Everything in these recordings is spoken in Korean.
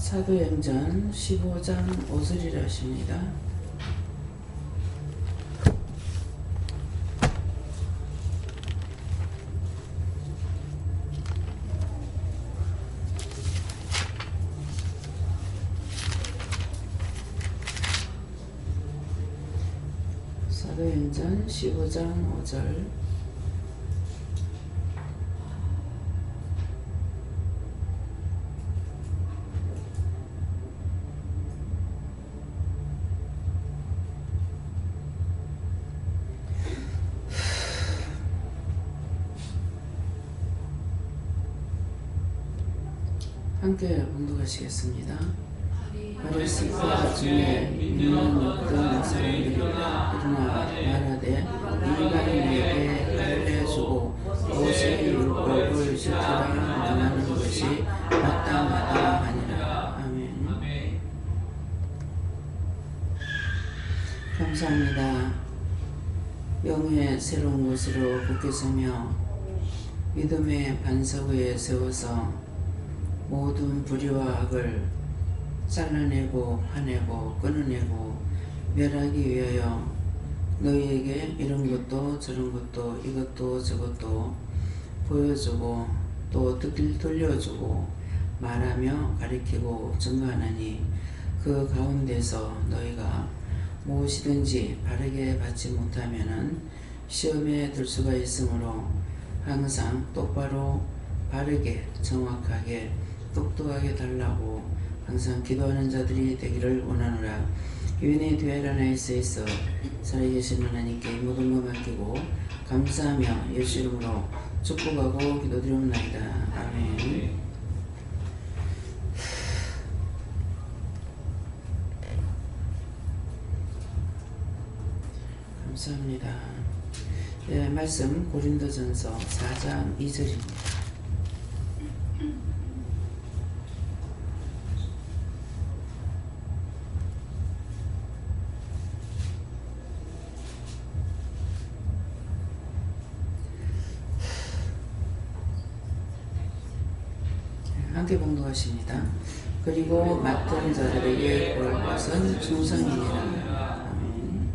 사도행전 15장 5절이라 하십니다. 사도행전 15장 5절. 함께 봉독하시겠습니다. 바리새파 중에 믿는 어떤 사람들이 일어나 말하되 이방인에게 알려주고 모세의 율법을 지키라 명하는 것이 마땅하다 하니라. 아멘. 감사합니다. 영의 새로운 곳으로 굳게 서며 믿음의 반석 위에 세워서 모든 불의와 악을 잘라내고 파내고 끊어내고 멸하기 위하여 너희에게 이런 것도 저런 것도 이것도 저것도 보여주고 또 들려주고 말하며 가리키고 증거하나니 그 가운데서 너희가 무엇이든지 바르게 받지 못하면은 시험에 들 수가 있으므로 항상 똑바로 바르게 정확하게 똑똑하게 달라고 항상 기도하는 자들이 되기를 원하노라. 유인의 뒤에라 나이스에 있어 살아계신 하나님께 모든 것 맡기고 감사하며 예수 이름으로 축복하고 기도드리옵나이다. 아멘. 감사합니다. 예, 말씀 고린도전서 4장 2절입니다. 함께 봉독하십니다. 그리고 맡은 자들에게 구할 것은 충성이니라. 아멘.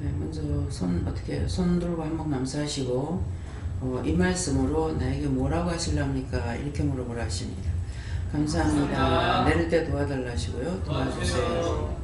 네, 먼저 손 들고 한번 감사하시고 이 말씀으로 나에게 뭐라고 하실랍니까? 이렇게 물어보라 하십니다. 감사합니다. 내릴 때 도와달라 하시고요. 도와주세요.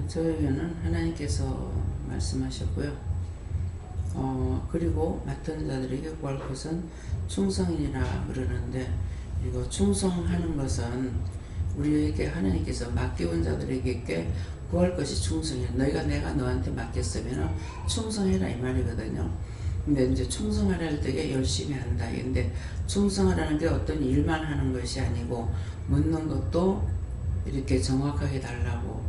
저에게는 하나님께서 말씀하셨고요. 그리고 맡은 자들에게 구할 것은 충성이라 그러는데, 이거 충성하는 것은 우리에게 하나님께서 맡겨온 자들에게 구할 것이 충성이야. 내가 너한테 맡겼으면 충성해라 이 말이거든요. 근데 이제 충성하라 할 때 열심히 한다. 근데 충성하라는 게 어떤 일만 하는 것이 아니고 묻는 것도 이렇게 정확하게 달라고,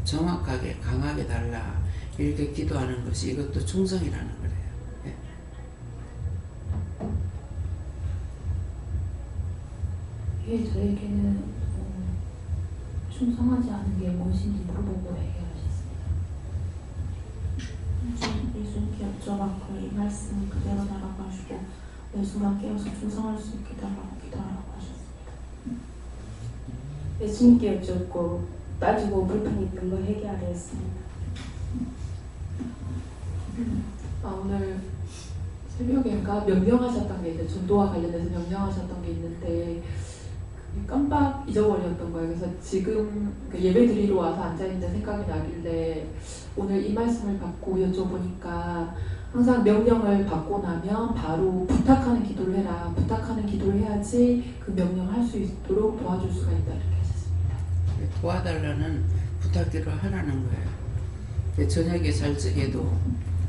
정확하게 강하게 달라 이렇게 기도하는 것이, 이것도 충성이라는 거예요. 예. 왜 저에게는 충성하지 않은 게 무엇인지 물어보고 해결하셨습니다. 예수님께 여쭤봤고 이 말씀 그대로 나아가시고 매 순간 깨어서 충성할 수 있게 달라고 기도하라고 하셨습니다. 예수님께 여쭙고 따지고 불편이 있던 거 해결하려 했습니다. 오늘 새벽인가 명령하셨던 게 이제 전도와 관련해서 명령하셨던 게 있는데 깜빡 잊어버렸던 거예요. 그래서 지금 예배 드리러 와서 앉아있는데 생각이 나길래 오늘 이 말씀을 받고 여쭤보니까 항상 명령을 받고 나면 바로 부탁하는 기도를 해라. 부탁하는 기도를 해야지 그 명령을 할 수 있도록 도와줄 수가 있다 이렇게 하셨습니다. 도와달라는 부탁기를 하라는 거예요. 저녁에 잘 적에도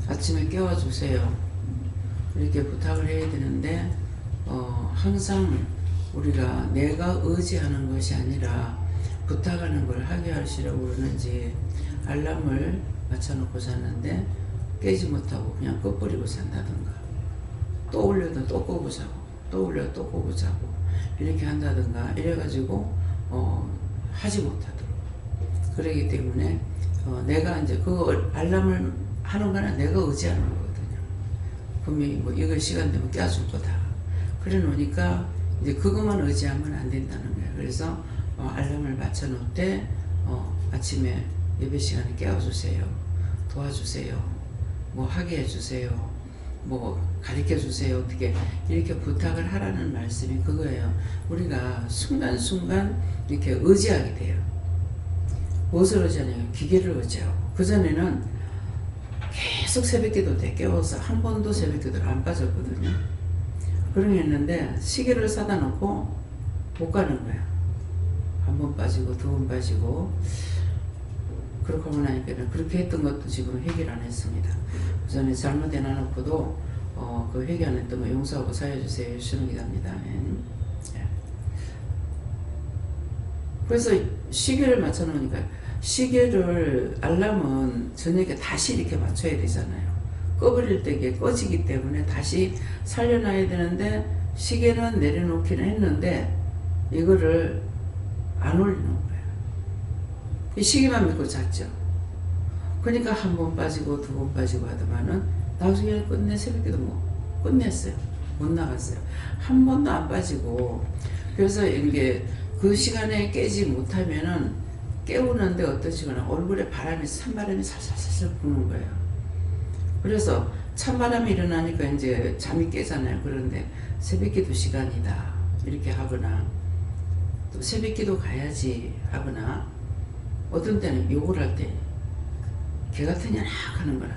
아침에 깨워주세요. 이렇게 부탁을 해야 되는데 항상 우리가 내가 의지하는 것이 아니라 부탁하는 걸 하게 하시려고 그러는지 알람을 맞춰놓고 잤는데 깨지 못하고 그냥 꺼버리고 산다든가 또 올려도 또 끄고 자고 또 올려도 또 끄고 자고 이렇게 한다든가 이래가지고 하지 못하도록 그러기 때문에 내가 이제 그 알람을 하는 거는 내가 의지하는 거거든요. 분명히 뭐 이거 시간 되면 깨워줄 거다. 그래 놓으니까 이제 그것만 의지하면 안 된다는 거예요. 그래서 알람을 맞춰 놓을 때 아침에 예배 시간에 깨워주세요. 도와주세요. 뭐 하게 해주세요. 뭐 가르쳐 주세요. 어떻게 이렇게 부탁을 하라는 말씀이 그거예요. 우리가 순간순간 이렇게 의지하게 돼요. 무엇을 의지하냐면 기계를 의지하고 그전에는 계속 새벽기도 때 깨워서 한 번도 새벽기도를 안 빠졌거든요. 그러했는데 시계를 사다 놓고 못 가는 거야. 한 번 빠지고 두 번 빠지고 그렇게 하고 나니까 그렇게 했던 것도 지금 회개를 안 했습니다. 그 전에 잘못 해놔놓고도 그 회개 안 했던 거 용서하고 사여주세요. 주는 기도합니다. 그래서 시계를 맞춰 놓으니까 시계를 알람은 저녁에 다시 이렇게 맞춰야 되잖아요. 꺼버릴 때 이게 꺼지기 때문에 다시 살려놔야 되는데 시계는 내려놓기는 했는데 이거를 안 올리는 거예요. 이 시계만 믿고 잤죠. 그러니까 한 번 빠지고 두 번 빠지고 하더만은 나중에 끝내 새벽기도 뭐 끝냈어요. 못 나갔어요. 한 번도 안 빠지고 그래서 이게 그 시간에 깨지 못하면은 깨우는데 어떠시거나 얼굴에 바람이 찬바람이 살살살살 부는 거예요. 그래서 찬바람이 일어나니까 이제 잠이 깨잖아요. 그런데 새벽기도 시간이다 이렇게 하거나 또 새벽기도 가야지 하거나 어떤 때는 욕을 할 때 개 같은 년악 하는 거라.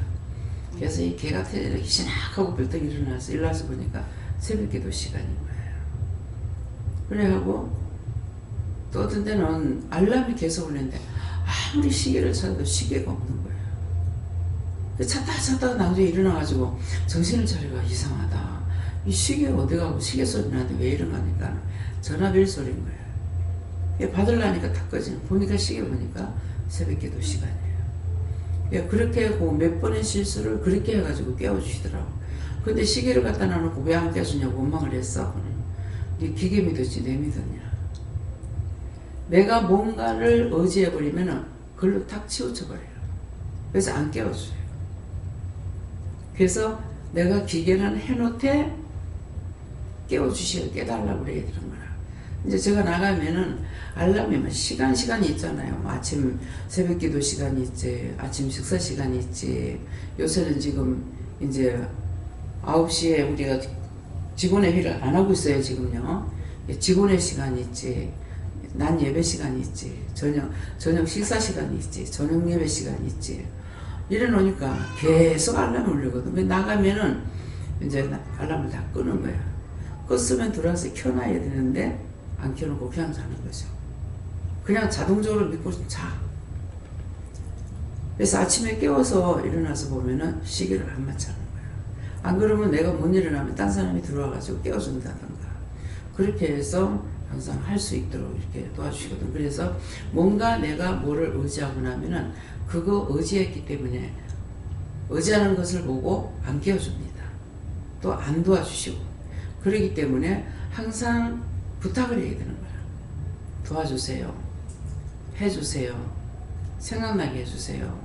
그래서 이 개 같은 년이 희신하고 벌떡 일어나서 보니까 새벽기도 시간인 거예요. 그래하고 또 어떤 때는 알람이 계속 울리는데 아무리 시계를 찾아도 시계가 없는 거예요. 찾다가 나중에 일어나가지고 정신을 차리고 이상하다. 이 시계가 어디 가고 시계 소리 나는데 왜 이러니까 전화벨 소리인 거예요. 받으려니까 다 꺼지는. 보니까 시계 보니까 새벽기도 시간이에요. 그렇게 하고 몇 번의 실수를 그렇게 해가지고 깨워주시더라고. 근데 시계를 갖다 놔놓고 왜 안 깨워주냐고 원망을 했어. 네 기계 믿었지 내 믿었냐. 내가 뭔가를 의지해버리면 그걸로 탁 치우쳐버려요. 그래서 안 깨워줘요. 그래서 내가 기계는 해놓되 깨워주시고 깨달라고 그래야 되는 거라. 이제 제가 나가면은 알람이 시간이 있잖아요. 아침 새벽기도 시간이 있지, 아침 식사 시간이 있지. 요새는 지금 이제 9시에 우리가 직원의 회의를 안 하고 있어요. 지금요. 직원의 시간이 있지, 난 예배 시간이 있지, 저녁 식사 시간이 있지, 저녁 예배 시간이 있지. 이래 놓으니까 계속 알람이 울리거든. 나가면은 이제 알람을 다 끄는 거야. 껐으면 들어와서 켜놔야 되는데 안 켜놓고 그냥 자는 거죠. 그냥 자동적으로 믿고 자. 그래서 아침에 깨워서 일어나서 보면은 시계를 안 맞추는 거야. 안 그러면 내가 못 일어나면 딴 사람이 들어와가지고 깨워준다던가. 그렇게 해서 항상 할 수 있도록 이렇게 도와주시거든. 그래서 뭔가 내가 뭐를 의지하고 나면은 그거 의지했기 때문에 의지하는 것을 보고 안 깨워줍니다. 또 안 도와주시고. 그러기 때문에 항상 부탁을 해야 되는 거야. 도와주세요. 해주세요. 생각나게 해주세요.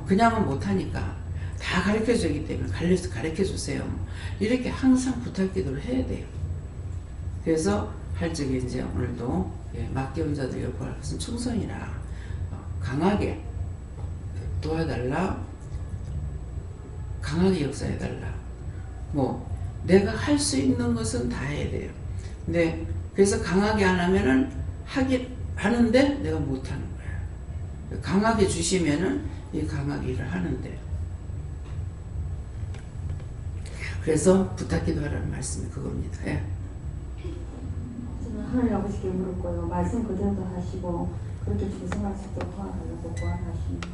그냥은 못하니까 다 가르쳐주기 때문에 가르쳐주세요. 이렇게 항상 부탁 기도를 해야 돼요. 그래서 할 적에 이제 오늘도 맡겨온 자들 요구할 것은 충성이라 강하게 도와달라, 강하게 역사해달라. 뭐 내가 할 수 있는 것은 다 해야 돼요. 근데 그래서 강하게 안 하면은 하는데 내가 못하는 거야. 강하게 주시면은 이 강하게 일을 하는데. 그래서 부탁 기도하라는 말씀이 그겁니다. 예. 저는 하나님 아버지께 물을 거예요. 말씀 그대로 하시고 그렇게 충성할 수 있도록 도와달라고 구하십니다.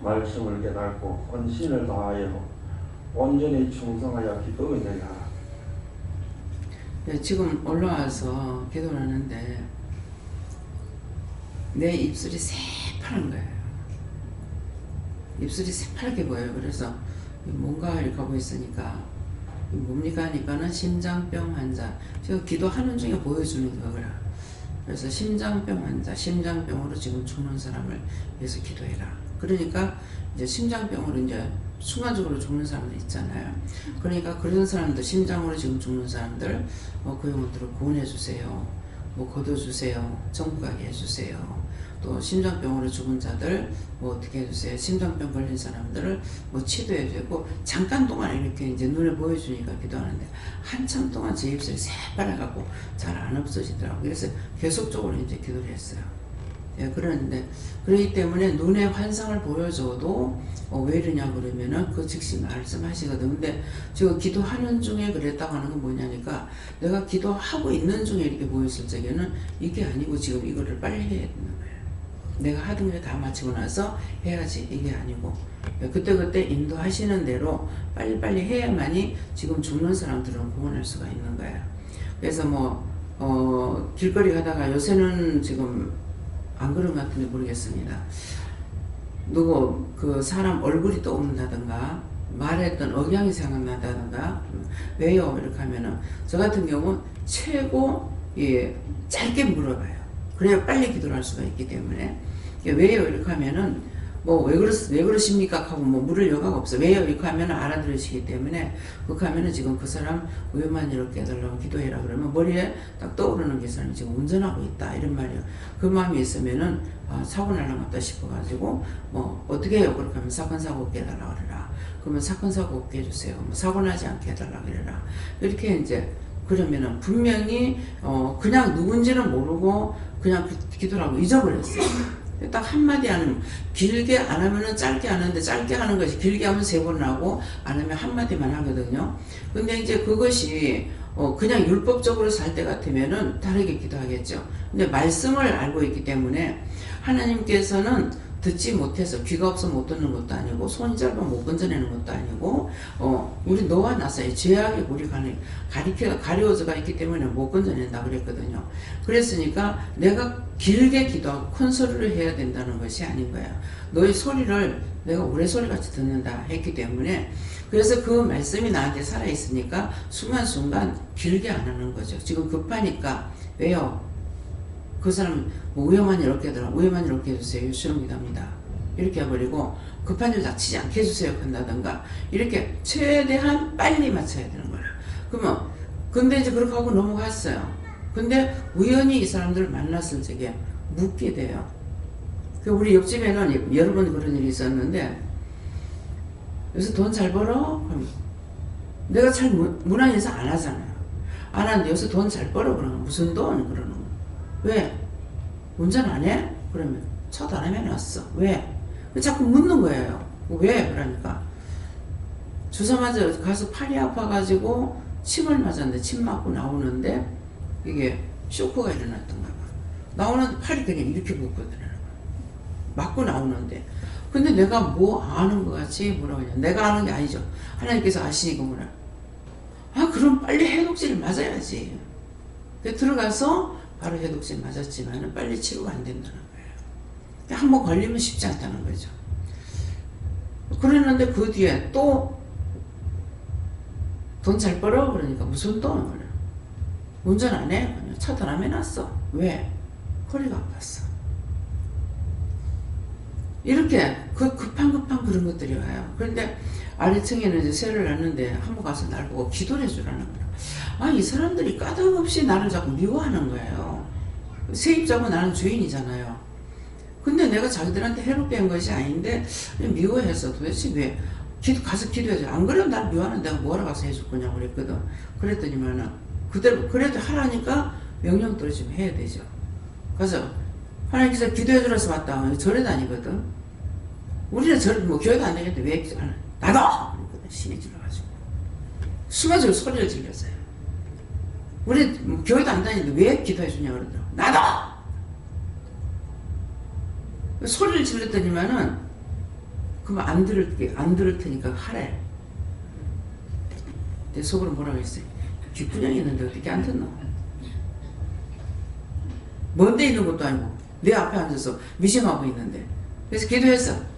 말씀을 깨닫고 헌신을 다하여 온전히 충성하여 기도를 하라. 네, 지금 올라와서 기도를 하는데 내 입술이 새파란 거예요. 입술이 새파랗게 보여요. 그래서 뭔가 이렇게 하고 있으니까 뭡니까 하니까는 심장병 환자. 제가 기도하는 중에 보여주는 거더라. 그래서 심장병 환자, 심장병으로 지금 죽는 사람을 위해서 기도해라. 그러니까 이제 심장병으로 이제 순간적으로 죽는 사람들 있잖아요. 그러니까 그런 사람들, 심장으로 지금 죽는 사람들, 그 영혼들을 구원해 주세요. 뭐 거둬주세요. 정부 가게 해주세요. 또 심장병으로 죽은 자들 뭐 어떻게 해주세요. 심장병 걸린 사람들을 뭐 치료해 주고 잠깐 동안 이렇게 이제 눈에 보여주니까 기도하는데 한참 동안 제 입술이 새빨아갖고 잘 안 없어지더라고요. 그래서 계속적으로 이제 기도를 했어요. 예, 그러는데 그렇기 때문에 눈에 환상을 보여줘도 왜 이러냐 그러면은 그 즉시 말씀하시거든. 근데 지금 기도하는 중에 그랬다고 하는 건 뭐냐니까 내가 기도하고 있는 중에 이렇게 보였을 적에는 이게 아니고 지금 이거를 빨리 해야 되는 거예요. 내가 하던 일 다 마치고 나서 해야지 이게 아니고 그때그때 인도하시는 대로 빨리빨리 해야만이 지금 죽는 사람들은 구원할 수가 있는 거예요. 그래서 길거리 가다가 요새는 지금 안 그런 것 같은데 모르겠습니다. 누구 그 사람 얼굴이 떠오른다든가 말했던 억양이 생각난다든가 왜요? 이렇게 하면은 저 같은 경우 최고 짧게 물어봐요. 그래야 빨리 기도를 할 수가 있기 때문에 왜요? 이렇게 하면은 왜 그러십니까? 하고 물을 여가가 없어. 왜요? 이렇게 하면 알아들으시기 때문에 그렇게 하면은 지금 그 사람 위험한 일을 깨달라고 기도해라 그러면 머리에 딱 떠오르는 게 사람이 지금 운전하고 있다 이런 말이에요. 그 마음이 있으면은 사고 날랑 같다 싶어가지고 어떻게 해요? 그렇게 하면 사건 사고 없게 해달라 그래라. 그러면 사건 사고 없게 해주세요. 사고 나지 않게 해달라 그래라. 이렇게 이제 그러면은 분명히 그냥 누군지는 모르고 그냥 기도를 하고 잊어버렸어요. 딱 한마디 안 하면 길게 안 하면은 짧게 하는데 짧게 하는 것이 길게 하면 3번 하고 안 하면 한마디만 하거든요. 근데 이제 그것이 그냥 율법적으로 살 때 같으면은 다르게 기도하겠죠. 근데 말씀을 알고 있기 때문에 하나님께서는 듣지 못해서 귀가 없어 못 듣는 것도 아니고 손이 짧아 못 건져내는 것도 아니고 우리 너와 나 사이 죄악의 물이 가려워져가 있기 때문에 못 건져낸다 그랬거든요. 그랬으니까 내가 길게 기도하고 큰 소리를 해야 된다는 것이 아닌 거야. 너의 소리를 내가 우레소리같이 듣는다 했기 때문에 그래서 그 말씀이 나한테 살아있으니까 순간순간 길게 안 하는 거죠. 지금 급하니까 왜요? 그 사람 위험한 일 없게 하더라. 위험한 일 없게 해주세요. 유수령 기도합니다. 이렇게 해버리고 급한 일 닥치지 않게 해주세요. 한다든가 이렇게 최대한 빨리 맞춰야 되는 거예요. 그러면 근데 이제 그렇게 하고 넘어갔어요. 근데 우연히 이 사람들을 만났을 적에 묻게 돼요. 우리 옆집에는 여러 번 그런 일이 있었는데 여기서 돈 잘 벌어? 그럼 내가 잘 문화 인사 안 하잖아요. 안 하는데 여기서 돈 잘 벌어? 그러면 무슨 돈? 그러는 거예요. 왜? 운전 안 해? 그러면 차도 안 하면 왔어. 왜? 자꾸 묻는 거예요. 왜? 그러니까 주사 맞아 가서 팔이 아파가지고 침을 맞았는데 침 맞고 나오는데 이게 쇼크가 일어났던가 봐. 나오는데 팔이 그냥 이렇게 붓거든요. 맞고 나오는데 근데 내가 뭐 아는 것 같이 뭐라고 하냐. 내가 아는 게 아니죠. 하나님께서 아시니까 뭐라. 그럼 빨리 해독제를 맞아야지. 들어가서 바로 해독제 맞았지만 빨리 치료가 안 된다는 거예요. 한번 걸리면 쉽지 않다는 거죠. 그랬는데 그 뒤에 또 돈 잘 벌어? 그러니까 무슨 돈? 운전 안 해? 차단함 해놨어. 왜? 허리가 아팠어. 이렇게 급한 그런 것들이 와요. 그런데 아래층에는 이제 세를 놨는데 한번 가서 날 보고 기도를 해주라는 거야. 아, 이 사람들이 까닭없이 나를 자꾸 미워하는 거예요. 세입자고 나는 주인이잖아요. 근데 내가 자기들한테 해롭게 한 것이 아닌데 미워해서 도대체 왜 가서 기도해줘. 안 그러면 날 미워하는 내가 뭐하러 가서 해줄 거냐고 그랬거든. 그랬더니만은 그대로 그래도 하라니까 명령 떨어지면 해야 되죠. 그래서 하나님께서 기도해주라서 왔다. 절에 다니거든. 우리는 절 뭐 교회도 안 되겠는데 왜 기도 안 해? 나도! 신이 질러가지고 순간적으로 소리를 질렀어요. 우리 뭐 교회도 안 다니는데 왜 기도해주냐 그러더라고. 나도! 소리를 질렀더니만은 그럼 안 들을 테니까 하래. 내 속으로 뭐라고 했어요? 귓구녕이 있는데 어떻게 안 듣노? 먼데 있는 것도 아니고 내 앞에 앉아서 미싱하고 있는데. 그래서 기도했어.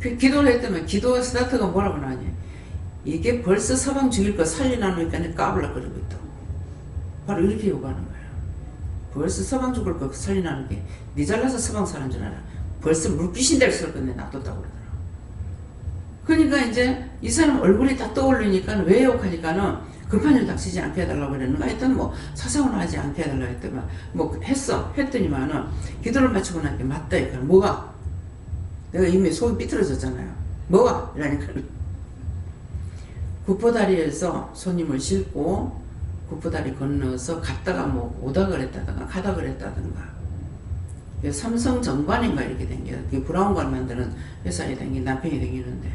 기도를 했더니 기도 스타트가 뭐라고 나오냐. 이게 벌써 서방 죽일 거 살리나니까 까불락거리고 있다. 바로 이렇게 요구하는 거예요. 벌써 서방 죽을 거 살리나는 게 니 잘나서 서방 사는 줄 알아. 벌써 물귀신 될 수를 건데 놔뒀다고 그러더라고. 그러니까 이제 이 사람 얼굴이 딱 떠올리니까 왜 욕하니까는 급한 일 닥치지 않게 해달라고 그랬는가 했더니 뭐 사상을 하지 않게 해달라고 했더니 뭐 했더니만은 기도를 마치고 나니까 맞다 이거 뭐가 내가 이미 속이 삐뚤어졌잖아요. 뭐가 이러니까 구포다리에서 손님을 싣고 구포다리 건너서 갔다가 뭐 오다 그랬다든가 가다 그랬다든가 삼성 정관인가 이렇게 댕겨요. 브라운관 만드는 회사에 댕긴 남편이 댕기는데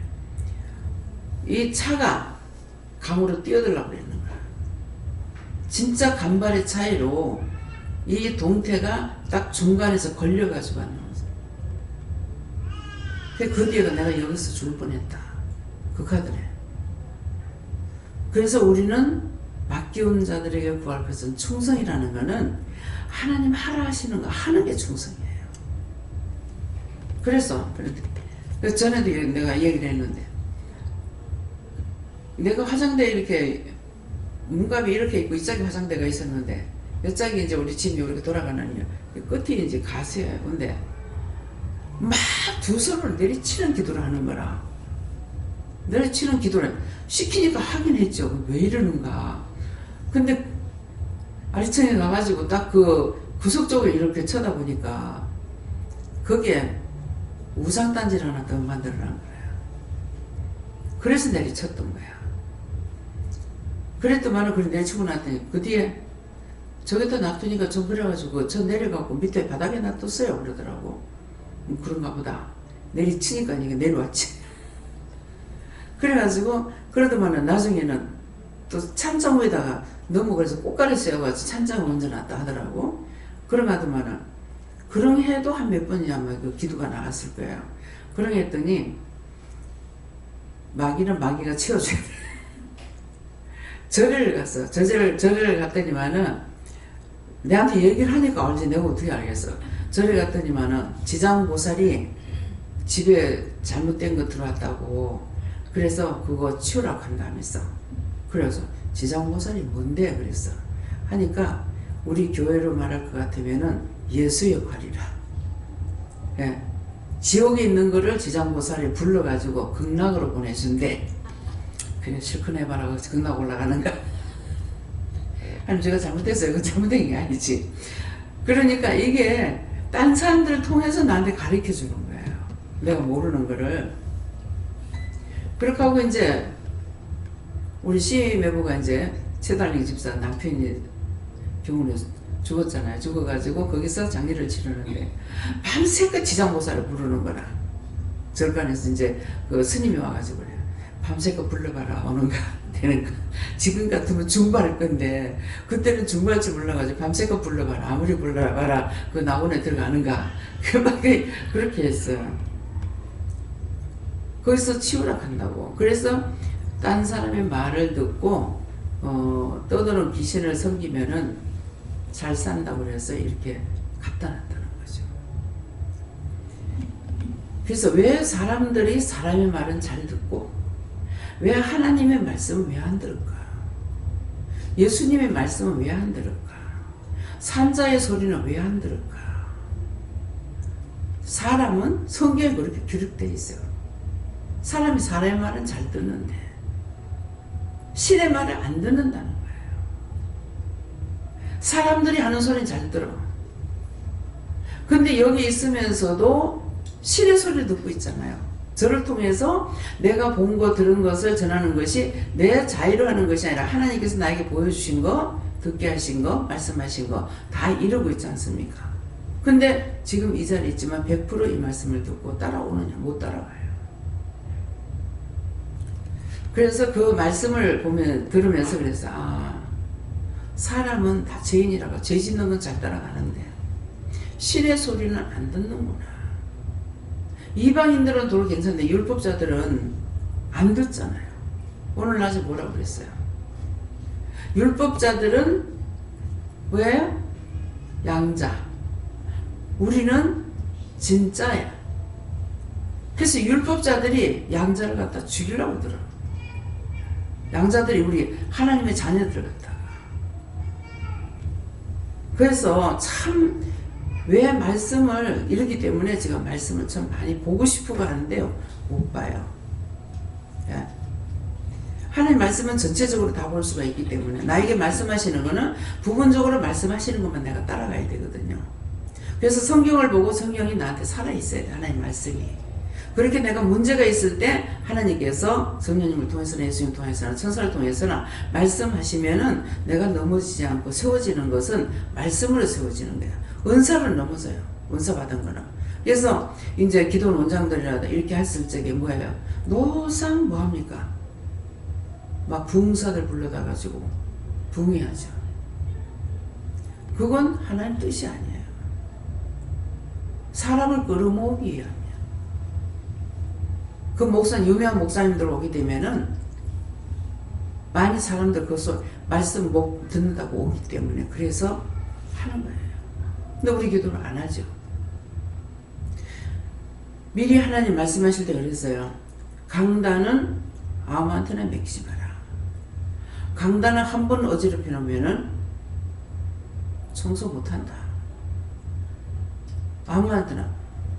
이 차가 강으로 뛰어들려고 그랬는 거야. 진짜 간발의 차이로 이 동태가 딱 중간에서 걸려가지고 하는 거지. 그 뒤에가 내가 여기서 죽을 뻔했다. 극하더래. 그래서 우리는 맡기운 자들에게 구할 것은 충성이라는 거는 하나님 하라 하시는 거 하는 게 충성이에요. 그래서 전에도 내가 얘기를 했는데 내가 화장대에 이렇게 문갑이 이렇게 있고 이짝에 화장대가 있었는데 이짝이 이제 우리 집이 이렇게 돌아가는 끝이 이제 가세요. 근데 막 두 손을 내리치는 기도를 하는 거라. 내리치는 기도를 시키니까 하긴 했죠. 왜 이러는가. 근데 아리층에 가가지고 딱 그 구석 쪽을 이렇게 쳐다보니까 거기에 우상단지를 하나 더 만들어놓은 거예요. 그래서 내리쳤던 거야. 그랬더만은 그래 내치고 났더니 그 뒤에 저기다 놔두니까 좀 그래가지고 저 내려가고 밑에 바닥에 놔뒀어요 그러더라고. 그런가 보다. 내리치니까 이게 내려왔지. 그래가지고 그러더만은 나중에는 또 찬장 위에다가 너무 그래서 꽃가루 씌워가지고 찬장을 먼저 놨다 하더라고. 그런가 하더만은 그런 해도 한 몇 번이냐 그 기도가 나왔을 거예요. 그런 했더니 마귀는 마귀가 치워줘야 돼. 절을 갔어. 절을 갔더니만은 내한테 얘기를 하니까 알지. 내가 어떻게 알겠어. 절에 갔더니만은 지장보살이 집에 잘못된 거 들어왔다고 그래서 그거 치우라고 한다면서. 그래서 지장보살이 뭔데 그랬어. 하니까 우리 교회로 말할 것 같으면은 예수 역할이라. 예. 지옥에 있는 거를 지장보살이 불러가지고 극락으로 보내준대. 그래 실컷 해봐라. 극락 올라가는가. 아니 제가 잘못했어요. 그건 잘못된 게 아니지. 그러니까 이게 딴 사람들을 통해서 나한테 가르쳐 주는 거예요. 내가 모르는 거를. 그렇게 하고 이제 우리 시매부가 이제 최달링 집사 남편이 병원에 죽었잖아요. 죽어가지고 거기서 장례를 치르는데 밤새껏 지장보살을 부르는 거라. 절간에서 이제 그 스님이 와가지고 그래요. 밤새껏 불러봐라. 오는가 되는가. 지금 같으면 중발일 건데 그때는 중발일 줄 몰라가지고 밤새껏 불러봐라. 아무리 불러봐라. 그 나원에 들어가는가. 막 그렇게 했어요. 거기서 치우라 한다고. 그래서 딴 사람의 말을 듣고 떠도는 귀신을 섬기면은 잘 산다고 그래서 이렇게 갖다 놨다는 거죠. 그래서 왜 사람들이 사람의 말은 잘 듣고 왜 하나님의 말씀은 왜 안 들을까? 예수님의 말씀은 왜 안 들을까? 산자의 소리는 왜 안 들을까? 사람은 성경에 그렇게 기록되어 있어요. 사람이 사람의 말은 잘 듣는데 신의 말을 안 듣는다는 거예요. 사람들이 하는 소리는 잘 들어. 근데 여기 있으면서도 신의 소리를 듣고 있잖아요. 저를 통해서 내가 본 거 들은 것을 전하는 것이 내 자의로 하는 것이 아니라 하나님께서 나에게 보여주신 거, 듣게 하신 거, 말씀하신 거 다 이루고 있지 않습니까? 근데 지금 이 자리에 있지만 100% 이 말씀을 듣고 따라오느냐? 못 따라와요. 그래서 그 말씀을 들으면서 그래서 사람은 다 죄인이라고 죄 짓는 건 잘 따라가는데 신의 소리는 안 듣는구나. 이방인들은 도로 괜찮은데 율법자들은 안 듣잖아요. 오늘 낮에 뭐라고 그랬어요? 율법자들은 왜? 양자. 우리는 진짜야. 그래서 율법자들이 양자를 갖다 죽이려고 들어. 양자들이 우리 하나님의 자녀들 갖다가. 그래서 참 왜 말씀을 이러기 때문에 제가 말씀을 참 많이 보고 싶어가 하는데요. 못 봐요. 예. 하나님 말씀은 전체적으로 다 볼 수가 있기 때문에 나에게 말씀하시는 거는 부분적으로 말씀하시는 것만 내가 따라가야 되거든요. 그래서 성경을 보고 성경이 나한테 살아있어야 돼. 하나님 말씀이. 그렇게 내가 문제가 있을 때 하나님께서 성령님을 통해서나 예수님을 통해서나 천사를 통해서나 말씀하시면은 내가 넘어지지 않고 세워지는 것은 말씀으로 세워지는 거야. 은사를 넘어져요. 은사 받은 거는. 그래서 이제 기도 원장들이라도 이렇게 했을 적에 뭐예요? 노상 뭐합니까? 막 부흥사들 불러다 가지고 부흥해야죠. 그건 하나님 뜻이 아니에요. 사람을 끌어모으기 위함이야. 그 유명한 목사님들 오게 되면은 많이 사람들 그것을 말씀 못 듣는다고 오기 때문에 그래서 하는 거예요. 근데 우리 기도를 안 하죠. 미리 하나님 말씀하실 때 그랬어요. 강단은 아무한테나 맡기지 마라. 강단을 한 번 어지럽혀 놓으면은 청소 못한다. 아무한테나.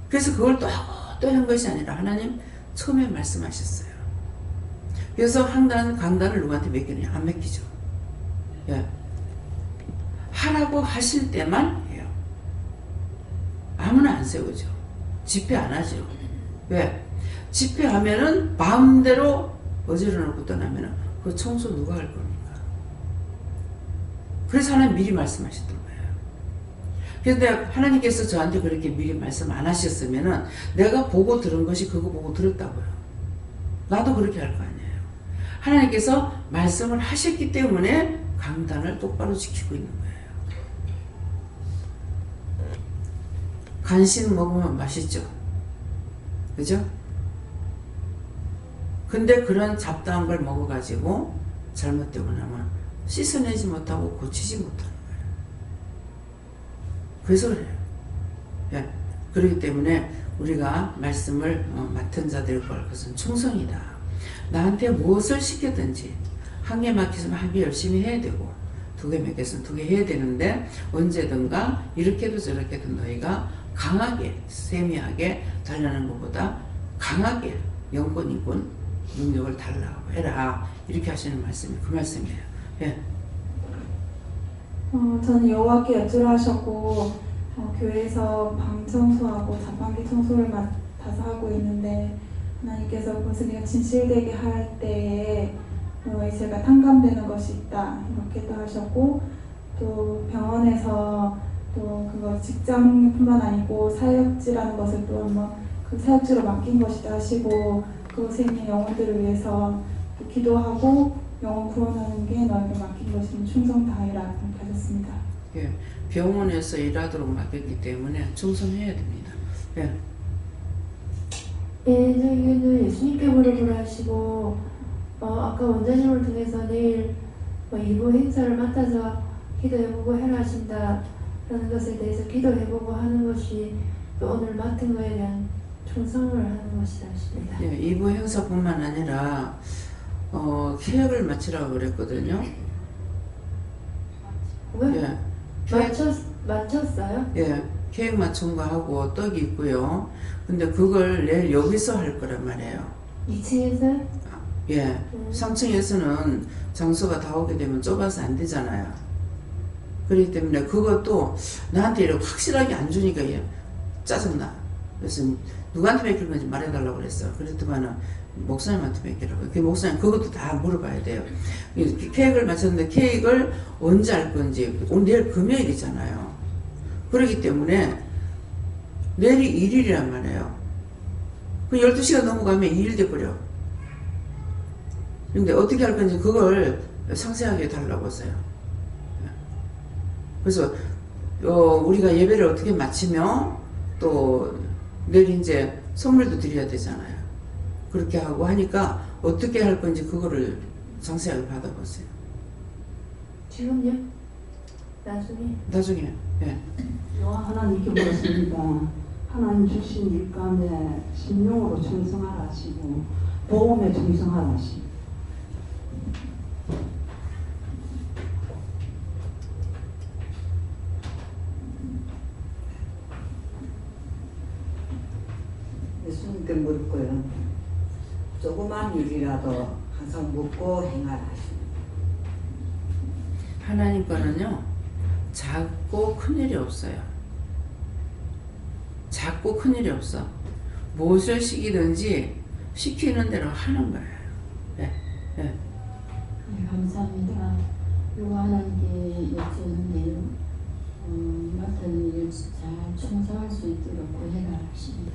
그래서 그걸 또 하고 또 한 것이 아니라 하나님 처음에 말씀하셨어요. 그래서 강단을 누구한테 맡기느냐? 안 맡기죠. 예. 하라고 하실 때만 해요. 아무나 안 세우죠. 집회 안 하죠. 왜? 집회하면은 마음대로 어지러 놓고 떠나면은 그 청소 누가 할 겁니까? 그래서 하나님 미리 말씀하셨던 거예요. 그런데 하나님께서 저한테 그렇게 미리 말씀 안 하셨으면은 내가 보고 들은 것이 그거 보고 들었다고요. 나도 그렇게 할 거 아니에요. 하나님께서 말씀을 하셨기 때문에 강단을 똑바로 지키고 있는 거예요. 간식 먹으면 맛있죠. 그죠? 근데 그런 잡다한 걸 먹어가지고 잘못되고 나면 씻어내지 못하고 고치지 못하는 거예요. 그래서 그래요. 예. 그렇기 때문에 우리가 말씀을 맡은 자들을 구할 것은 충성이다. 나한테 무엇을 시켰든지 한 개 맡겼으면 한 개 열심히 해야 되고 두 개 맡겼으면 두 개 해야 되는데 언제든가 이렇게도 저렇게도 너희가 강하게 세미하게 달라는 것보다 강하게 영권 능력을 달라고 해라. 이렇게 하시는 말씀이 그 말씀이에요. 예. 저는 여호와께 여쭈라 하셨고 교회에서 방 청소하고 자판기 청소를 맡아서 하고 있는데 하나님께서 그것을 내가 진실되게 할 때에 제가 탕감되는 것이 있다 이렇게도 하셨고 또 병원에서 또 그거 직장뿐만 아니고 사역지라는 것을 또 한번 그 사역지로 맡긴 것이다 하시고 그것에 있는 영혼들을 위해서 또 기도하고 영혼 구원하는 게 너에게 맡긴 것이니 충성 다해라 그렇게 하셨습니다. 예, 병원에서 일하도록 맡겼기 때문에 충성해야 됩니다. 예. 예, 저희는 예수님께 무릎을 하시고 아까 원장님을 통해서 내일 2부 행사를 맡아서 기도해보고 해라 하신다 라는 것에 대해서 기도해보고 하는 것이 또 오늘 맡은 거에 대한 충성을 하는 것이다 하십니다. 예, 2부 행사뿐만 아니라 계약을 마치라고 그랬거든요. 왜? 예. 케이크, 맞췄어요? 예. 케이크 맞춘 거 하고 떡이 있고요. 근데 그걸 내일 여기서 할 거란 말이에요. 2층에서? 예. 3층에서는 장소가 다 오게 되면 좁아서 안 되잖아요. 그렇기 때문에 그것도 나한테 이렇게 확실하게 안 주니까 얘 짜증나. 그래서 누구한테 맡길 건지 말해달라고 그랬어. 그랬더만은 목사님한테 맡기라고. 그 목사님 그것도 다 물어봐야 돼요. 케이크를 맞췄는데 케이크를 언제 할 건지 오늘 내일 금요일이잖아요. 그렇기 때문에 내일이 1일이란 말이에요. 그 12시가 넘어가면 2일 돼버려. 근데 어떻게 할 건지 그걸 상세하게 달라고 했어요. 그래서 우리가 예배를 어떻게 마치며 또 내일 이제 선물도 드려야 되잖아요. 그렇게 하고 하니까 어떻게 할 건지 그거를 상세하게 받아보세요. 지금요? 나중에. 예. 여호와 하나님께 물었습니다. 하나님 주신 일감에 심령으로 충성하라 하시고 보험에 충성하라 하시고 예수님께 물을 거예요. 조그만 일이라도 항상 묻고 행하라 하십니다. 하나님 거는요, 작고 큰 일이 없어요. 작고 큰 일이 없어. 무엇을 시키든지 시키는 대로 하는 거예요. 예, 예. 네, 감사합니다. 요거 하나님께 여쭈는 일, 맡은 일 잘 충성할 수 있도록 구해라 하십니다.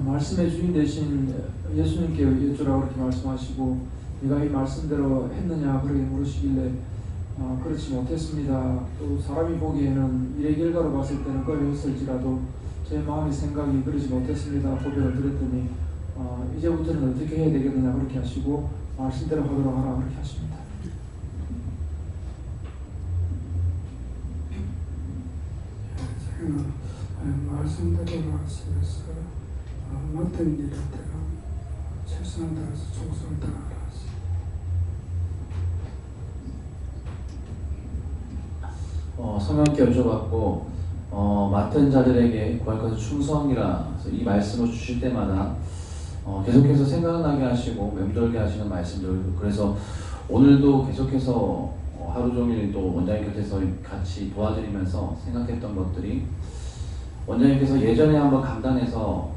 말씀의 주인 되신 예수님께 여쭈라고 그렇게 말씀하시고 네가 이 말씀대로 했느냐 그렇게 물으시길래 그렇지 못했습니다. 또 사람이 보기에는 일의 결과로 봤을 때는 꺼렸을지라도 제 마음의 생각이 그러지 못했습니다. 고백을 드렸더니 이제부터는 어떻게 해야 되겠느냐 그렇게 하시고 말씀대로 하도록 하라 그렇게 하십니다. 제가 말씀대로 하시면서 맡은 일을 내가 최선을 다해서 충성을 다하라 하시고 성령께 여쭤봤고 맡은 자들에게 구할 것은 충성이라. 그래서 이 말씀을 주실 때마다 계속해서 생각나게 하시고 맴돌게 하시는 말씀들. 그래서 오늘도 계속해서 하루 종일 또 원장님 곁에서 같이 도와드리면서 생각했던 것들이, 원장님께서 예전에 한번 강단에서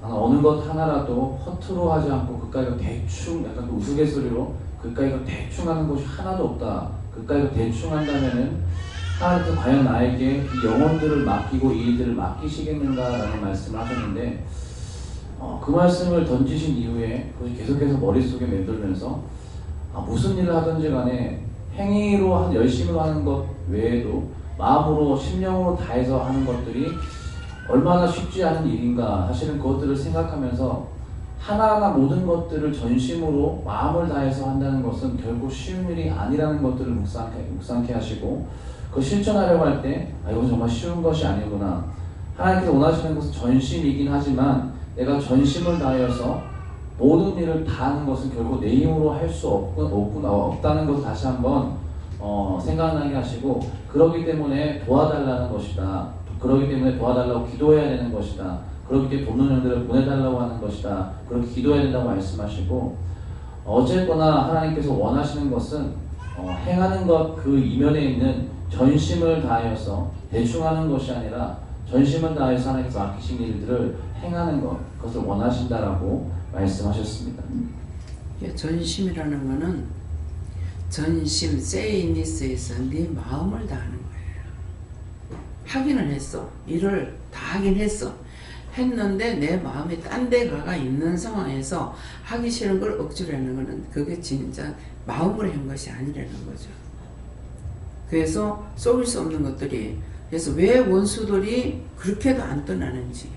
어느 것 하나라도 허투루 하지 않고 그까이 거 대충, 약간 그 우스갯소리로 그까이 거 대충 하는 것이 하나도 없다. 그까이 거 대충 한다면은 하나님께서 과연 나에게 이 영혼들을 맡기고 이 일들을 맡기시겠는가라는 말씀을 하셨는데, 그 말씀을 던지신 이후에 그것이 계속해서 머릿속에 맴돌면서 무슨 일을 하든지 간에 행위로 열심으로 하는 것 외에도 마음으로 심령으로 다해서 하는 것들이 얼마나 쉽지 않은 일인가, 사실은 그것들을 생각하면서 하나하나 모든 것들을 전심으로 마음을 다해서 한다는 것은 결코 쉬운 일이 아니라는 것들을 묵상케 하시고, 그 실천하려고 할 때 이건 정말 쉬운 것이 아니구나. 하나님께서 원하시는 것은 전심이긴 하지만 내가 전심을 다하여서 모든 일을 다 하는 것은 결국 내 힘으로 할 수 없다는 것을 다시 한번 생각나게 하시고, 그러기 때문에 도와달라는 것이다. 그러기 때문에 도와달라고 기도해야 되는 것이다. 그렇기 때문에 돕는 영들을 보내달라고 하는 것이다. 그렇게 기도해야 된다고 말씀하시고, 어쨌거나 하나님께서 원하시는 것은 행하는 것 그 이면에 있는 전심을 다하여서 대충 하는 것이 아니라 전심을 다해서 하나님께서 맡기신 일들을 행하는 것, 그것을 원하신다라고 말씀하셨습니다. 전심이라는 거는 전심, 세이니스에서 네 마음을 다하는 거예요. 하기는 했어. 일을 다 하긴 했어. 했는데 내 마음이 딴 데 가가 있는 상황에서 하기 싫은 걸 억지로 하는 거는 그게 진짜 마음으로 한 것이 아니라는 거죠. 그래서 속일 수 없는 것들이, 그래서 왜 원수들이 그렇게도 안 떠나는지,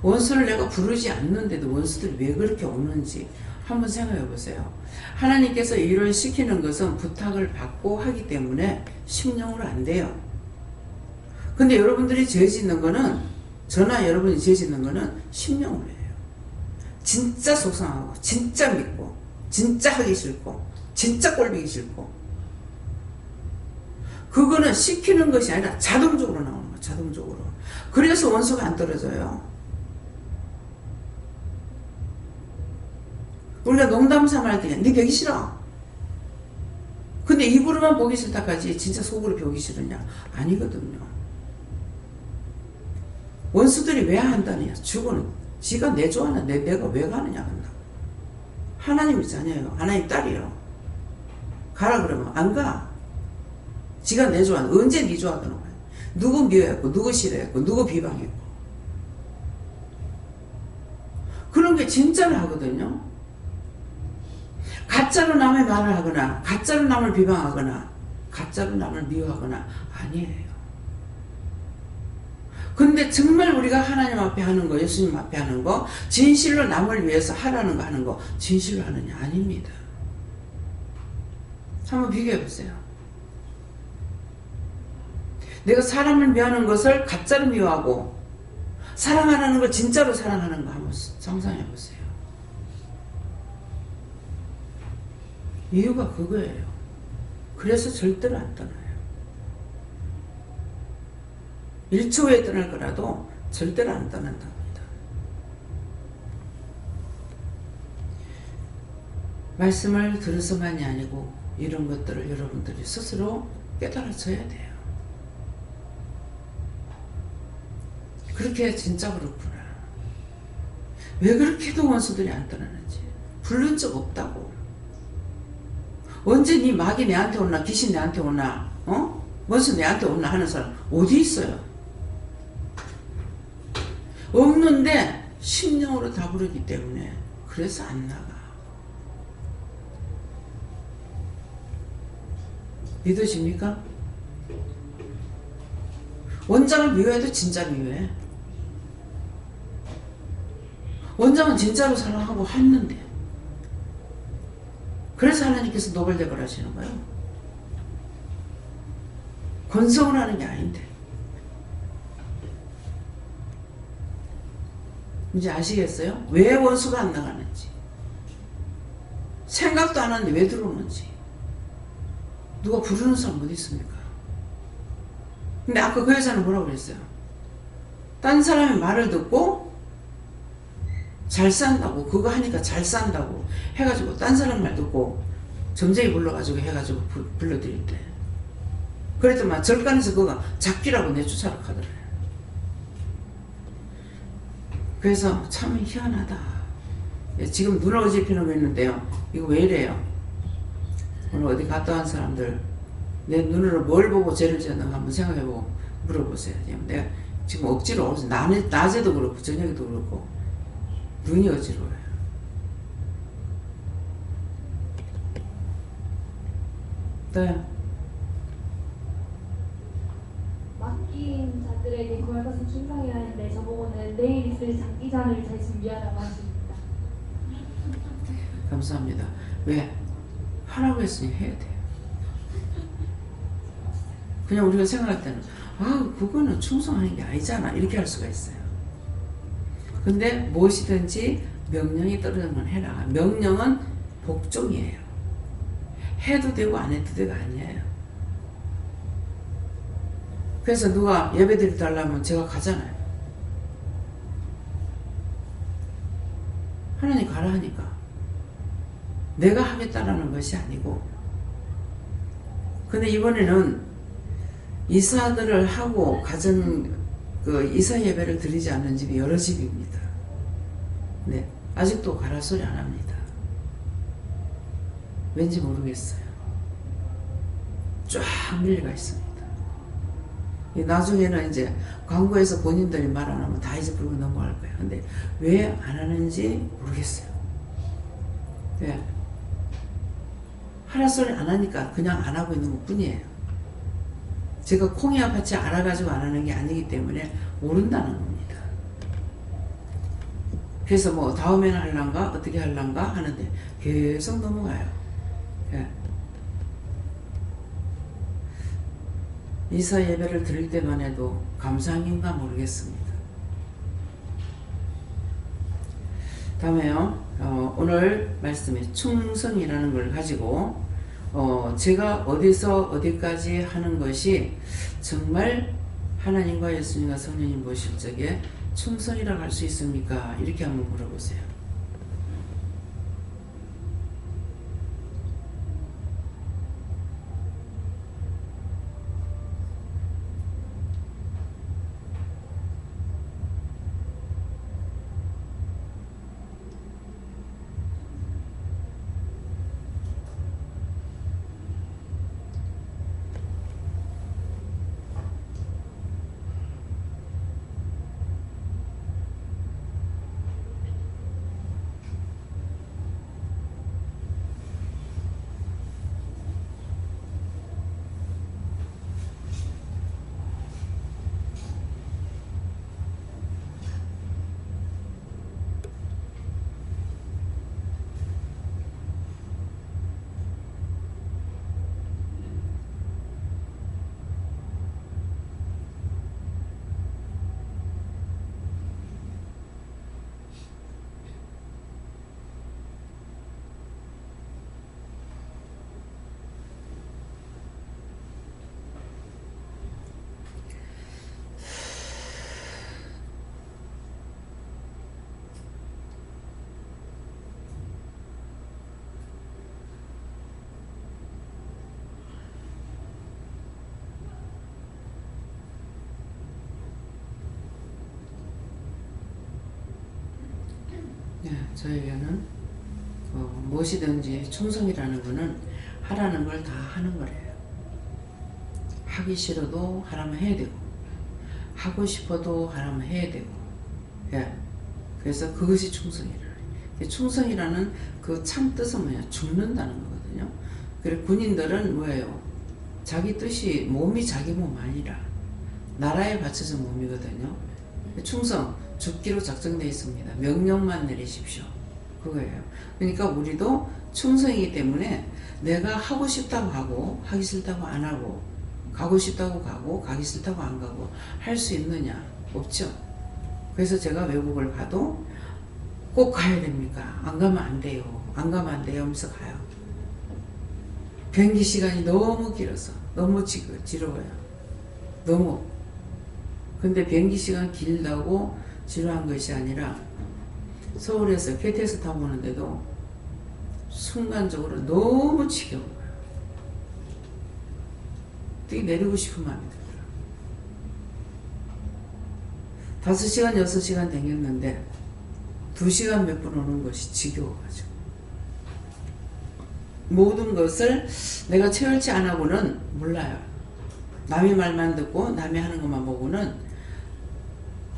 원수를 내가 부르지 않는데도 원수들이 왜 그렇게 오는지 한번 생각해 보세요. 하나님께서 일을 시키는 것은 부탁을 받고 하기 때문에 심령으로 안 돼요. 근데 여러분들이 죄 짓는 거는, 저나 여러분이 죄 짓는 거는 심령으로 해요. 진짜 속상하고 진짜 믿고 진짜 하기 싫고 진짜 꼴보기 싫고. 그거는 시키는 것이 아니라 자동적으로 나오는 거야. 자동적으로. 그래서 원수가 안 떨어져요. 우리가 농담 삼아 할 때 네 보기 싫어. 근데 입으로만 보기 싫다까지 진짜 속으로 보기 싫으냐? 아니거든요. 원수들이 왜 한다느냐? 죽어는 지가 내 좋아하는 내가 왜 가느냐 한다. 하나님이 자녀예요. 하나님 딸이요. 가라 그러면 안 가. 지가 내 좋아하는 언제 네 좋아하는 거야. 누구 미워했고 누구 싫어했고 누구 비방했고 그런 게 진짜를 하거든요. 가짜로 남의 말을 하거나 가짜로 남을 비방하거나 가짜로 남을 미워하거나 아니에요. 근데 정말 우리가 하나님 앞에 하는 거, 예수님 앞에 하는 거, 진실로 남을 위해서 하라는 거 하는 거 진실로 하느냐? 아닙니다. 한번 비교해 보세요. 내가 사람을 미워하는 것을 가짜로 미워하고 사랑하는 걸 진짜로 사랑하는 거 한번 상상해 보세요. 이유가 그거예요. 그래서 절대로 안 떠나요. 1초 후에 떠날 거라도 절대로 안 떠난답니다. 말씀을 들어서만이 아니고 이런 것들을 여러분들이 스스로 깨달아져야 돼요. 그렇게 진짜 그렇구나. 왜 그렇게도 원수들이 안 떠나는지 부른 적 없다고. 언제 네 마귀 내한테 오나 귀신 내한테 오나 원수 내한테 오나 하는 사람 어디 있어요? 없는데 심령으로 다 부르기 때문에 그래서 안 나가. 믿으십니까? 원장을 미워해도 진짜 미워해. 원장은 진짜로 사랑하고 했는데 그래서 하나님께서 노벨대걸 하시는 거예요. 건성을 하는 게 아닌데. 이제 아시겠어요? 왜 원수가 안 나가는지. 생각도 안 하는데 왜 들어오는지. 누가 부르는 사람 어디 있습니까? 근데 아까 그 여자는 뭐라고 그랬어요? 딴 사람의 말을 듣고 잘 산다고, 그거 하니까 잘 산다고 해가지고 딴 사람 말 듣고 점쟁이 불러가지고 해가지고 불러드릴 때 그랬더만 절간에서 그거 잡기라고 내쫓아라 하더래요. 그래서 참 희한하다. 지금 눈 어지피는 거 있는데요. 이거 왜 이래요? 오늘 어디 갔다 온 사람들 내 눈으로 뭘 보고 죄를 지었는가 한번 생각해보고 물어보세요. 내가 지금 억지로 낮에도 그렇고 저녁에도 그렇고 눈이 어지러워요. 네. 맡긴 자들에게 구할 것은 충성이라는데 저보고는 내일 있을 장기자를 잘 준비하라고 하십니다. 감사합니다. 왜? 하라고 했으니 해야 돼요. 그냥 우리가 생각할 때는 그거는 충성하는 게 아니잖아 이렇게 할 수가 있어요. 근데 무엇이든지 명령이 떨어지면 해라. 명령은 복종이에요. 해도 되고 안 해도 되고 아니에요. 그래서 누가 예배드리 달라면 제가 가잖아요. 하나님 가라 하니까. 내가 하겠다라는 것이 아니고. 근데 이번에는 이사들을 하고 이사 예배를 드리지 않는 집이 여러 집입니다. 네, 아직도 가라 소리 안 합니다. 왠지 모르겠어요. 쫙 밀려가 있습니다. 나중에는 이제 광고에서 본인들이 말 안 하면 다 이제 부르고 넘어갈 거예요. 근데 왜 안 하는지 모르겠어요. 왜? 하라 소리 안 하니까 그냥 안 하고 있는 것 뿐이에요. 제가 콩이 아파치 알아가지고 안 하는 게 아니기 때문에 모른다는 겁니다. 그래서 뭐 다음에는 할란가 어떻게 할란가 하는데 계속 넘어가요. 예. 이사 예배를 드릴 때만 해도 감상인가 모르겠습니다. 다음에요. 오늘 말씀에 충성이라는 걸 가지고 제가 어디서 어디까지 하는 것이 정말 하나님과 예수님과 성령님 보실 적에 충성이라고 할 수 있습니까? 이렇게 한번 물어보세요. 저에게는 무엇이든지 충성이라는 것은 하라는 걸 다 하는 거래요. 하기 싫어도 하라면 해야 되고, 하고 싶어도 하라면 해야 되고, 예. 그래서 그것이 충성이라. 충성이라는 그 참 뜻은 뭐냐? 죽는다는 거거든요. 그리고 군인들은 뭐예요? 자기 뜻이, 몸이 자기 몸 아니라 나라에 바쳐진 몸이거든요. 충성, 죽기로 작정되어 있습니다. 명령만 내리십시오. 그거예요. 그러니까 우리도 충성이기 때문에 내가 하고 싶다고 하고, 하기 싫다고 안 하고, 가고 싶다고 가고, 가기 싫다고 안 가고 할 수 있느냐? 없죠. 그래서 제가 외국을 가도 꼭 가야 됩니까? 안 가면 안 돼요. 안 가면 안 돼요 하면서 가요. 비행기 시간이 너무 길어서 너무 지루해요. 너무. 근데 비행기 시간 길다고 지루한 것이 아니라 서울에서 KTX 타고 오는데도 순간적으로 너무 지겨운 거예요. 되게 내리고 싶은 마음이 들어요. 5시간, 6시간 다녔는데 2시간 몇 분 오는 것이 지겨워가지고 모든 것을 내가 체열치 안 하고는 몰라요. 남의 말만 듣고 남이 하는 것만 보고는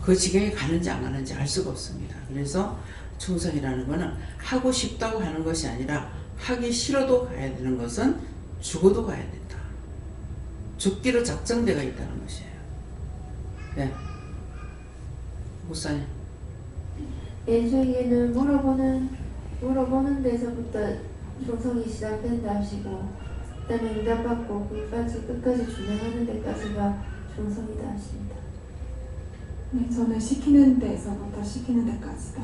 그 지경에 가는지 안 가는지 알 수가 없습니다. 그래서 충성이라는 것은 하고 싶다고 하는 것이 아니라 하기 싫어도 가야 되는 것은 죽어도 가야 된다. 죽기로 작정되어 있다는 것이에요. 네. 목사님. 저에게는 물어보는 데서부터 충성이 시작된다 하시고, 그다음에 응답받고 끝까지 준행하는 데까지가 충성이다 하십니다. 네, 저는 시키는 데서부터 시키는 데까지다.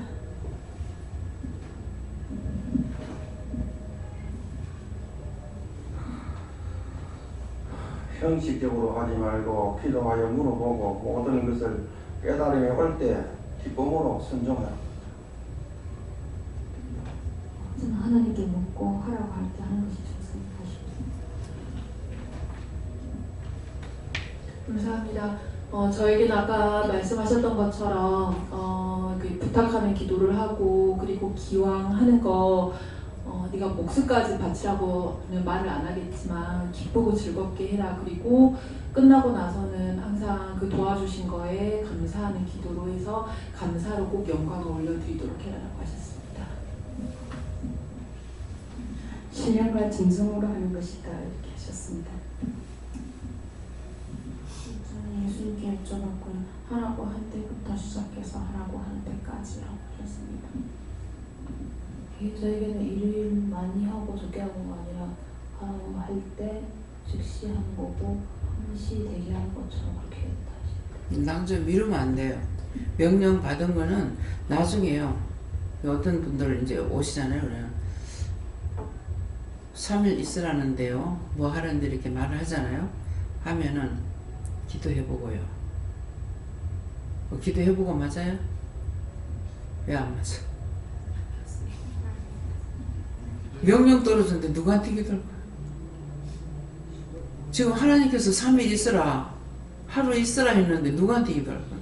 형식적으로 하지 말고 기도하여 물어보고 모든 것을 깨달음이 올 때 기쁨으로 순종하라. 저는 하나님께 묻고 하라고 할 때 하는 것이 충성이다 싶습니다. 감사합니다. 저에게는 아까 말씀하셨던 것처럼 그 부탁하는 기도를 하고, 그리고 기왕 하는 거 네가 목숨까지 바치라고는 말을 안 하겠지만 기쁘고 즐겁게 해라. 그리고 끝나고 나서는 항상 그 도와주신 거에 감사하는 기도로 해서 감사로 꼭 영광을 올려드리도록 해라라고 하셨습니다. 신령과 진성으로 하는 것이다 이렇게 하셨습니다. 저는 예수님께 여쭤봤고요. 하라고 할 때부터 시작해서 하라고 하는 때까지라고 하셨습니다. 저에게는 일을 많이 하고 적게 하고가 아니라 하라고 할 때 즉시 하는 거고, 항시 대기하는 것처럼 그렇게 했다. 나중에 미루면 안 돼요. 명령 받은 거는 나중에요. 어떤 분들 이제 오시잖아요. 그래요. 3일 있으라는데요. 뭐 하는데 이렇게 말을 하잖아요. 하면은 기도해보고요. 기도해보고 맞아요? 왜 안 맞아? 명령 떨어졌는데 누구한테 기도할 거야? 지금 하나님께서 3일 있으라, 하루 있으라 했는데 누구한테 기도할 거야?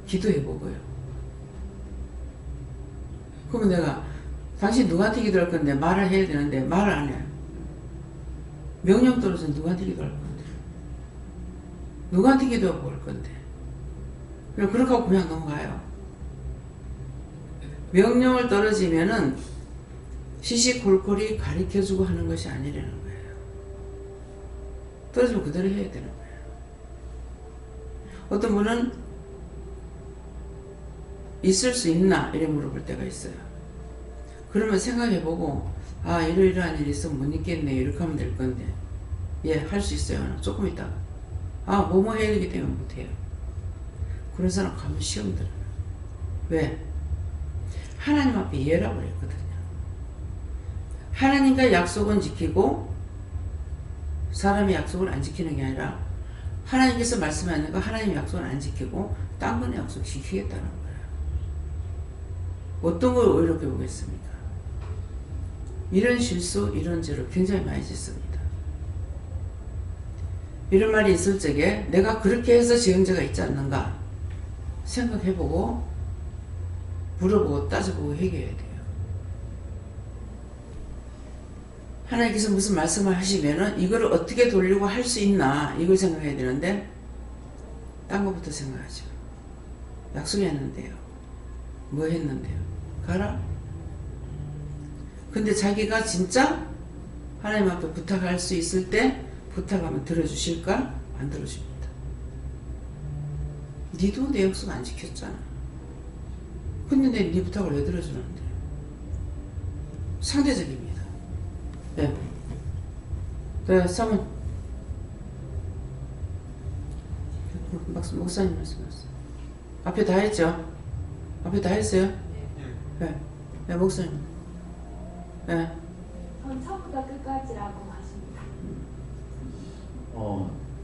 기도해보고요. 그러면 내가 당신 누구한테 기도할 건데 말을 해야 되는데 말을 안 해요. 명령 떨어져서 누구한테 기도할 건데? 누구한테 기도하고 올 건데? 그렇게 하고 그냥 넘어가요. 명령을 떨어지면은 시시콜콜이 가르쳐주고 하는 것이 아니라는 거예요. 떨어지면 그대로 해야 되는 거예요. 어떤 분은 있을 수 있나? 이래 물어볼 때가 있어요. 그러면 생각해보고 아 이러이러한 일이 있으면 못 있겠네 이렇게 하면 될 건데 예 할 수 있어요. 조금 있다가 아 뭐뭐 해야 되기 때문에 못해요. 그런 사람 가면 시험 들어요. 왜? 하나님 앞에 예라고 그랬거든요. 하나님과 약속은 지키고 사람의 약속을 안 지키는 게 아니라 하나님께서 말씀하는 거 하나님의 약속을 안 지키고 딴 거는 약속 지키겠다는 거예요. 어떤 걸 어렵게 보겠습니까? 이런 실수, 이런 죄를 굉장히 많이 짓습니다. 이런 말이 있을 적에 내가 그렇게 해서 지은 죄가 있지 않는가 생각해보고 물어보고 따져보고 해결해야 돼요. 하나님께서 무슨 말씀을 하시면은 이거를 어떻게 돌리고 할 수 있나 이걸 생각해야 되는데 딴 것부터 생각하죠. 약속했는데요. 뭐 했는데요? 가라? 근데 자기가 진짜 하나님 앞에 부탁할 수 있을 때 부탁하면 들어주실까? 안 들어줍니다. 니도 내 약속 안 지켰잖아. 근데 네 부탁을 왜 들어주는데? 상대적입니다. 네. 네, 사문. 목사님 말씀하세요. 앞에 다 했죠? 앞에 다 했어요? 네. 네, 목사님. 네. 전 처음부터 끝까지라고 하십니다.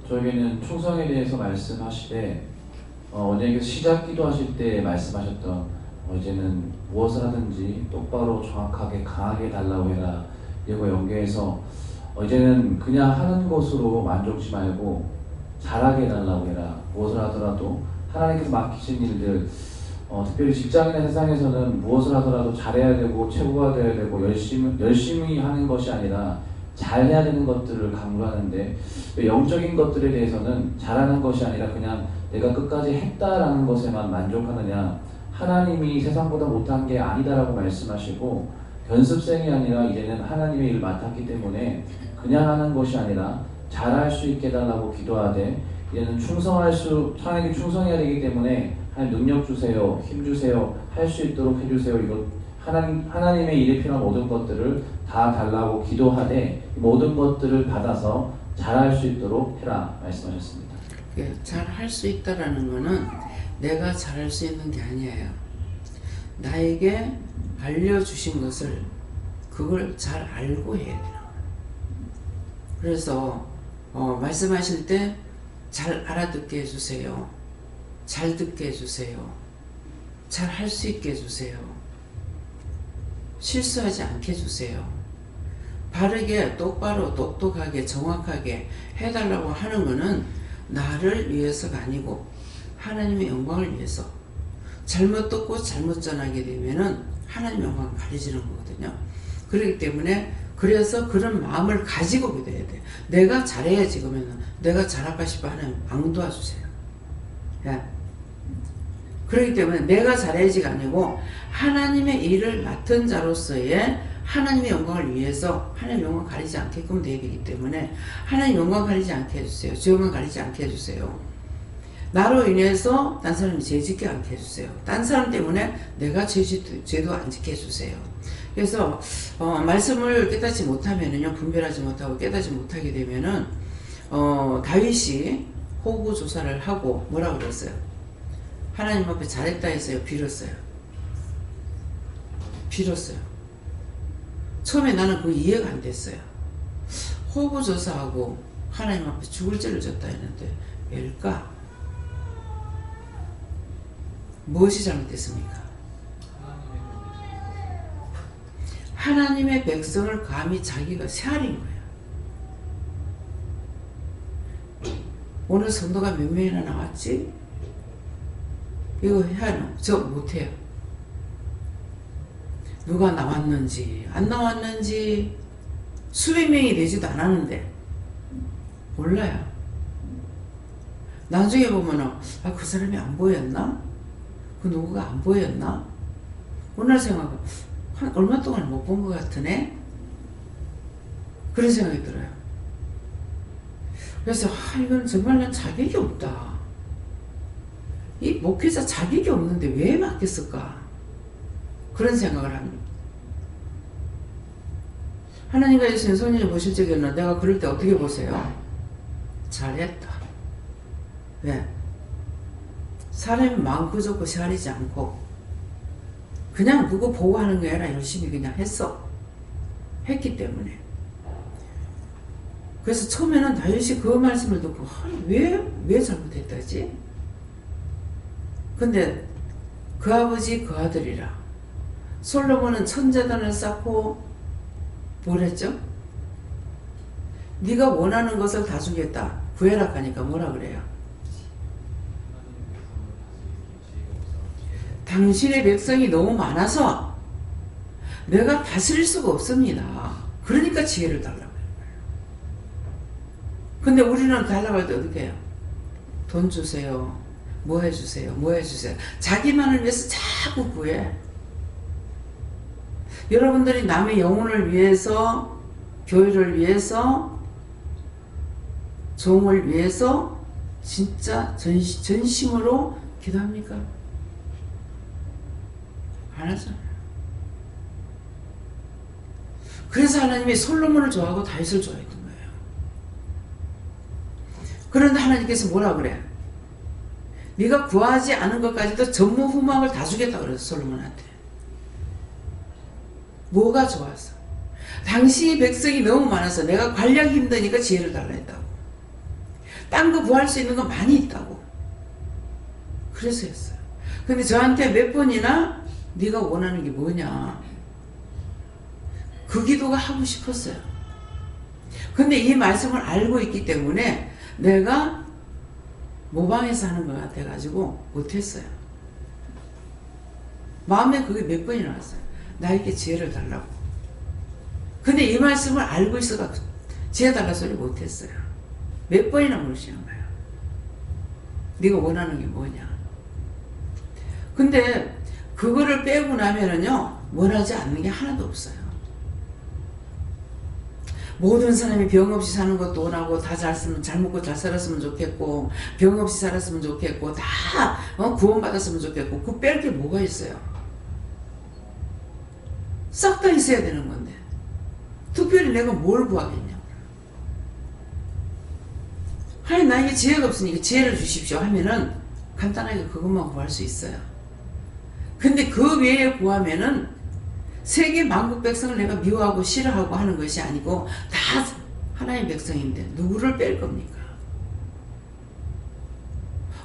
저에게는 충성에 대해서 말씀하시되 원장님께서 시작 기도하실 때 말씀하셨던 이제는 무엇을 하든지 똑바로 정확하게 강하게 달라고 해라 이거 연계해서 이제는 그냥 하는 것으로 만족지 말고 잘하게 해달라고 해라. 무엇을 하더라도 하나님께서 맡기신 일들 특별히 직장이나 세상에서는 무엇을 하더라도 잘해야 되고 최고가 되어야 되고 열심히 하는 것이 아니라 잘해야 되는 것들을 강조하는데 영적인 것들에 대해서는 잘하는 것이 아니라 그냥 내가 끝까지 했다라는 것에만 만족하느냐, 하나님이 세상보다 못한 게 아니다라고 말씀하시고 연습생이 아니라 이제는 하나님의 일을 맡았기 때문에 그냥 하는 것이 아니라 잘할 수 있게 해달라고 기도하되 이제는 하나님께 충성해야 되기 때문에 하나님 능력 주세요, 힘 주세요, 할 수 있도록 해주세요. 이거 하나님의 일에 필요한 모든 것들을 다 달라고 기도하되 모든 것들을 받아서 잘할 수 있도록 해라 말씀하셨습니다. 잘할 수 있다라는 거는 내가 잘할 수 있는 게 아니에요. 나에게 알려주신 것을 그걸 잘 알고 해야 돼요. 그래서 말씀하실 때 잘 알아듣게 해주세요. 잘 듣게 해주세요. 잘 할 수 있게 해주세요. 실수하지 않게 해주세요. 바르게 똑바로 똑똑하게 정확하게 해달라고 하는 것은 나를 위해서가 아니고 하나님의 영광을 위해서. 잘못 듣고 잘못 전하게 되면은 하나님의 영광을 가려지는 거거든요. 그렇기 때문에 그래서 그런 마음을 가지고 기도해야 돼요. 내가 잘해야지 그러면 내가 잘할까 싶어 하나님 안 도와주세요. 야. 그렇기 때문에 내가 잘해야지가 아니고 하나님의 일을 맡은 자로서의 하나님의 영광을 위해서 하나님의 영광 가리지 않게끔 되어야 되기 때문에 하나님 영광 가리지 않게 해주세요. 제 영광 가리지 않게 해주세요. 나로 인해서 딴 사람이 죄 짓게 않게 해주세요. 딴 사람 때문에 내가 죄도 안 짓게 해주세요. 그래서 말씀을 깨닫지 못하면은요, 분별하지 못하고 깨닫지 못하게 되면은 다윗이 호구 조사를 하고 뭐라고 그랬어요? 하나님 앞에 잘했다 해서요, 빌었어요. 처음에 나는 그거 이해가 안 됐어요. 호구조사하고 하나님 앞에 죽을 죄를 졌다 했는데 왜일까? 무엇이 잘못됐습니까? 하나님의 백성을 감히 자기가 세아린 거예요. 오늘 성도가 몇 명이나 나왔지? 이거 해야 저 못해요. 누가 나왔는지 안 나왔는지 수백 명이 되지도 않았는데 몰라요. 나중에 보면은 그 사람이 안 보였나? 그 누구가 안 보였나? 오늘 생각은 한 얼마 동안 못 본 것 같으네? 그런 생각이 들어요. 그래서 이건 정말 난 자격이 없다. 이 목회자 자격이 없는데 왜 맡겼을까? 그런 생각을 합니다. 하나님과 예수님 손님을 보실 적에는 내가 그럴 때 어떻게 보세요? 잘했다. 왜? 사람이 많고 적고 세아리지 않고 그냥 누구 보고 하는 게 아니라 열심히 그냥 했어. 했기 때문에. 그래서 처음에는 다윗이 그 말씀을 듣고 왜 잘못했다지? 근데 그 아버지 그 아들이라 솔로몬은 천재단을 쌓고 뭘 했죠? 네가 원하는 것을 다 주겠다. 구해라 하니까 뭐라 그래요? 당신의 백성이 너무 많아서 내가 다스릴 수가 없습니다. 그러니까 지혜를 달라고 해요. 근데 우리는 달라고 할 때 어떻게 해요? 돈 주세요. 뭐 해주세요. 뭐 해주세요. 자기만을 위해서 자꾸 구해. 여러분들이 남의 영혼을 위해서, 교회를 위해서, 종을 위해서 진짜 전심으로 기도합니까? 안 하잖아요. 그래서 하나님이 솔로몬을 좋아하고 다윗을 좋아했던 거예요. 그런데 하나님께서 뭐라 그래? 네가 구하지 않은 것까지도 전무후무함을 다 주겠다 그래서 솔로몬한테. 뭐가 좋았어? 당신이 백성이 너무 많아서 내가 관리하기 힘드니까 지혜를 달라 했다고. 딴 거 구할 수 있는 거 많이 있다고. 그래서 했어요. 근데 저한테 몇 번이나 네가 원하는 게 뭐냐. 그 기도가 하고 싶었어요. 근데 이 말씀을 알고 있기 때문에 내가 모방해서 하는 것 같아가지고 못했어요. 마음에 그게 몇 번이나 왔어요. 나에게 지혜를 달라고. 근데 이 말씀을 알고 있어가 지혜 달라 소리 못했어요. 몇 번이나 물으시는 거예요. 네가 원하는 게 뭐냐. 근데 그거를 빼고 나면은요 원하지 않는 게 하나도 없어요. 모든 사람이 병 없이 사는 것도 원하고 다 잘 먹고 잘 살았으면 좋겠고 병 없이 살았으면 좋겠고 다 구원받았으면 좋겠고 그 뺄 게 뭐가 있어요? 싹 다 있어야 되는 건데 특별히 내가 뭘 구하겠냐고. 하나님 나에게 지혜가 없으니까 지혜를 주십시오 하면은 간단하게 그것만 구할 수 있어요. 근데 그 외에 구하면은 세계 만국 백성을 내가 미워하고 싫어하고 하는 것이 아니고 다 하나님의 백성인데 누구를 뺄 겁니까?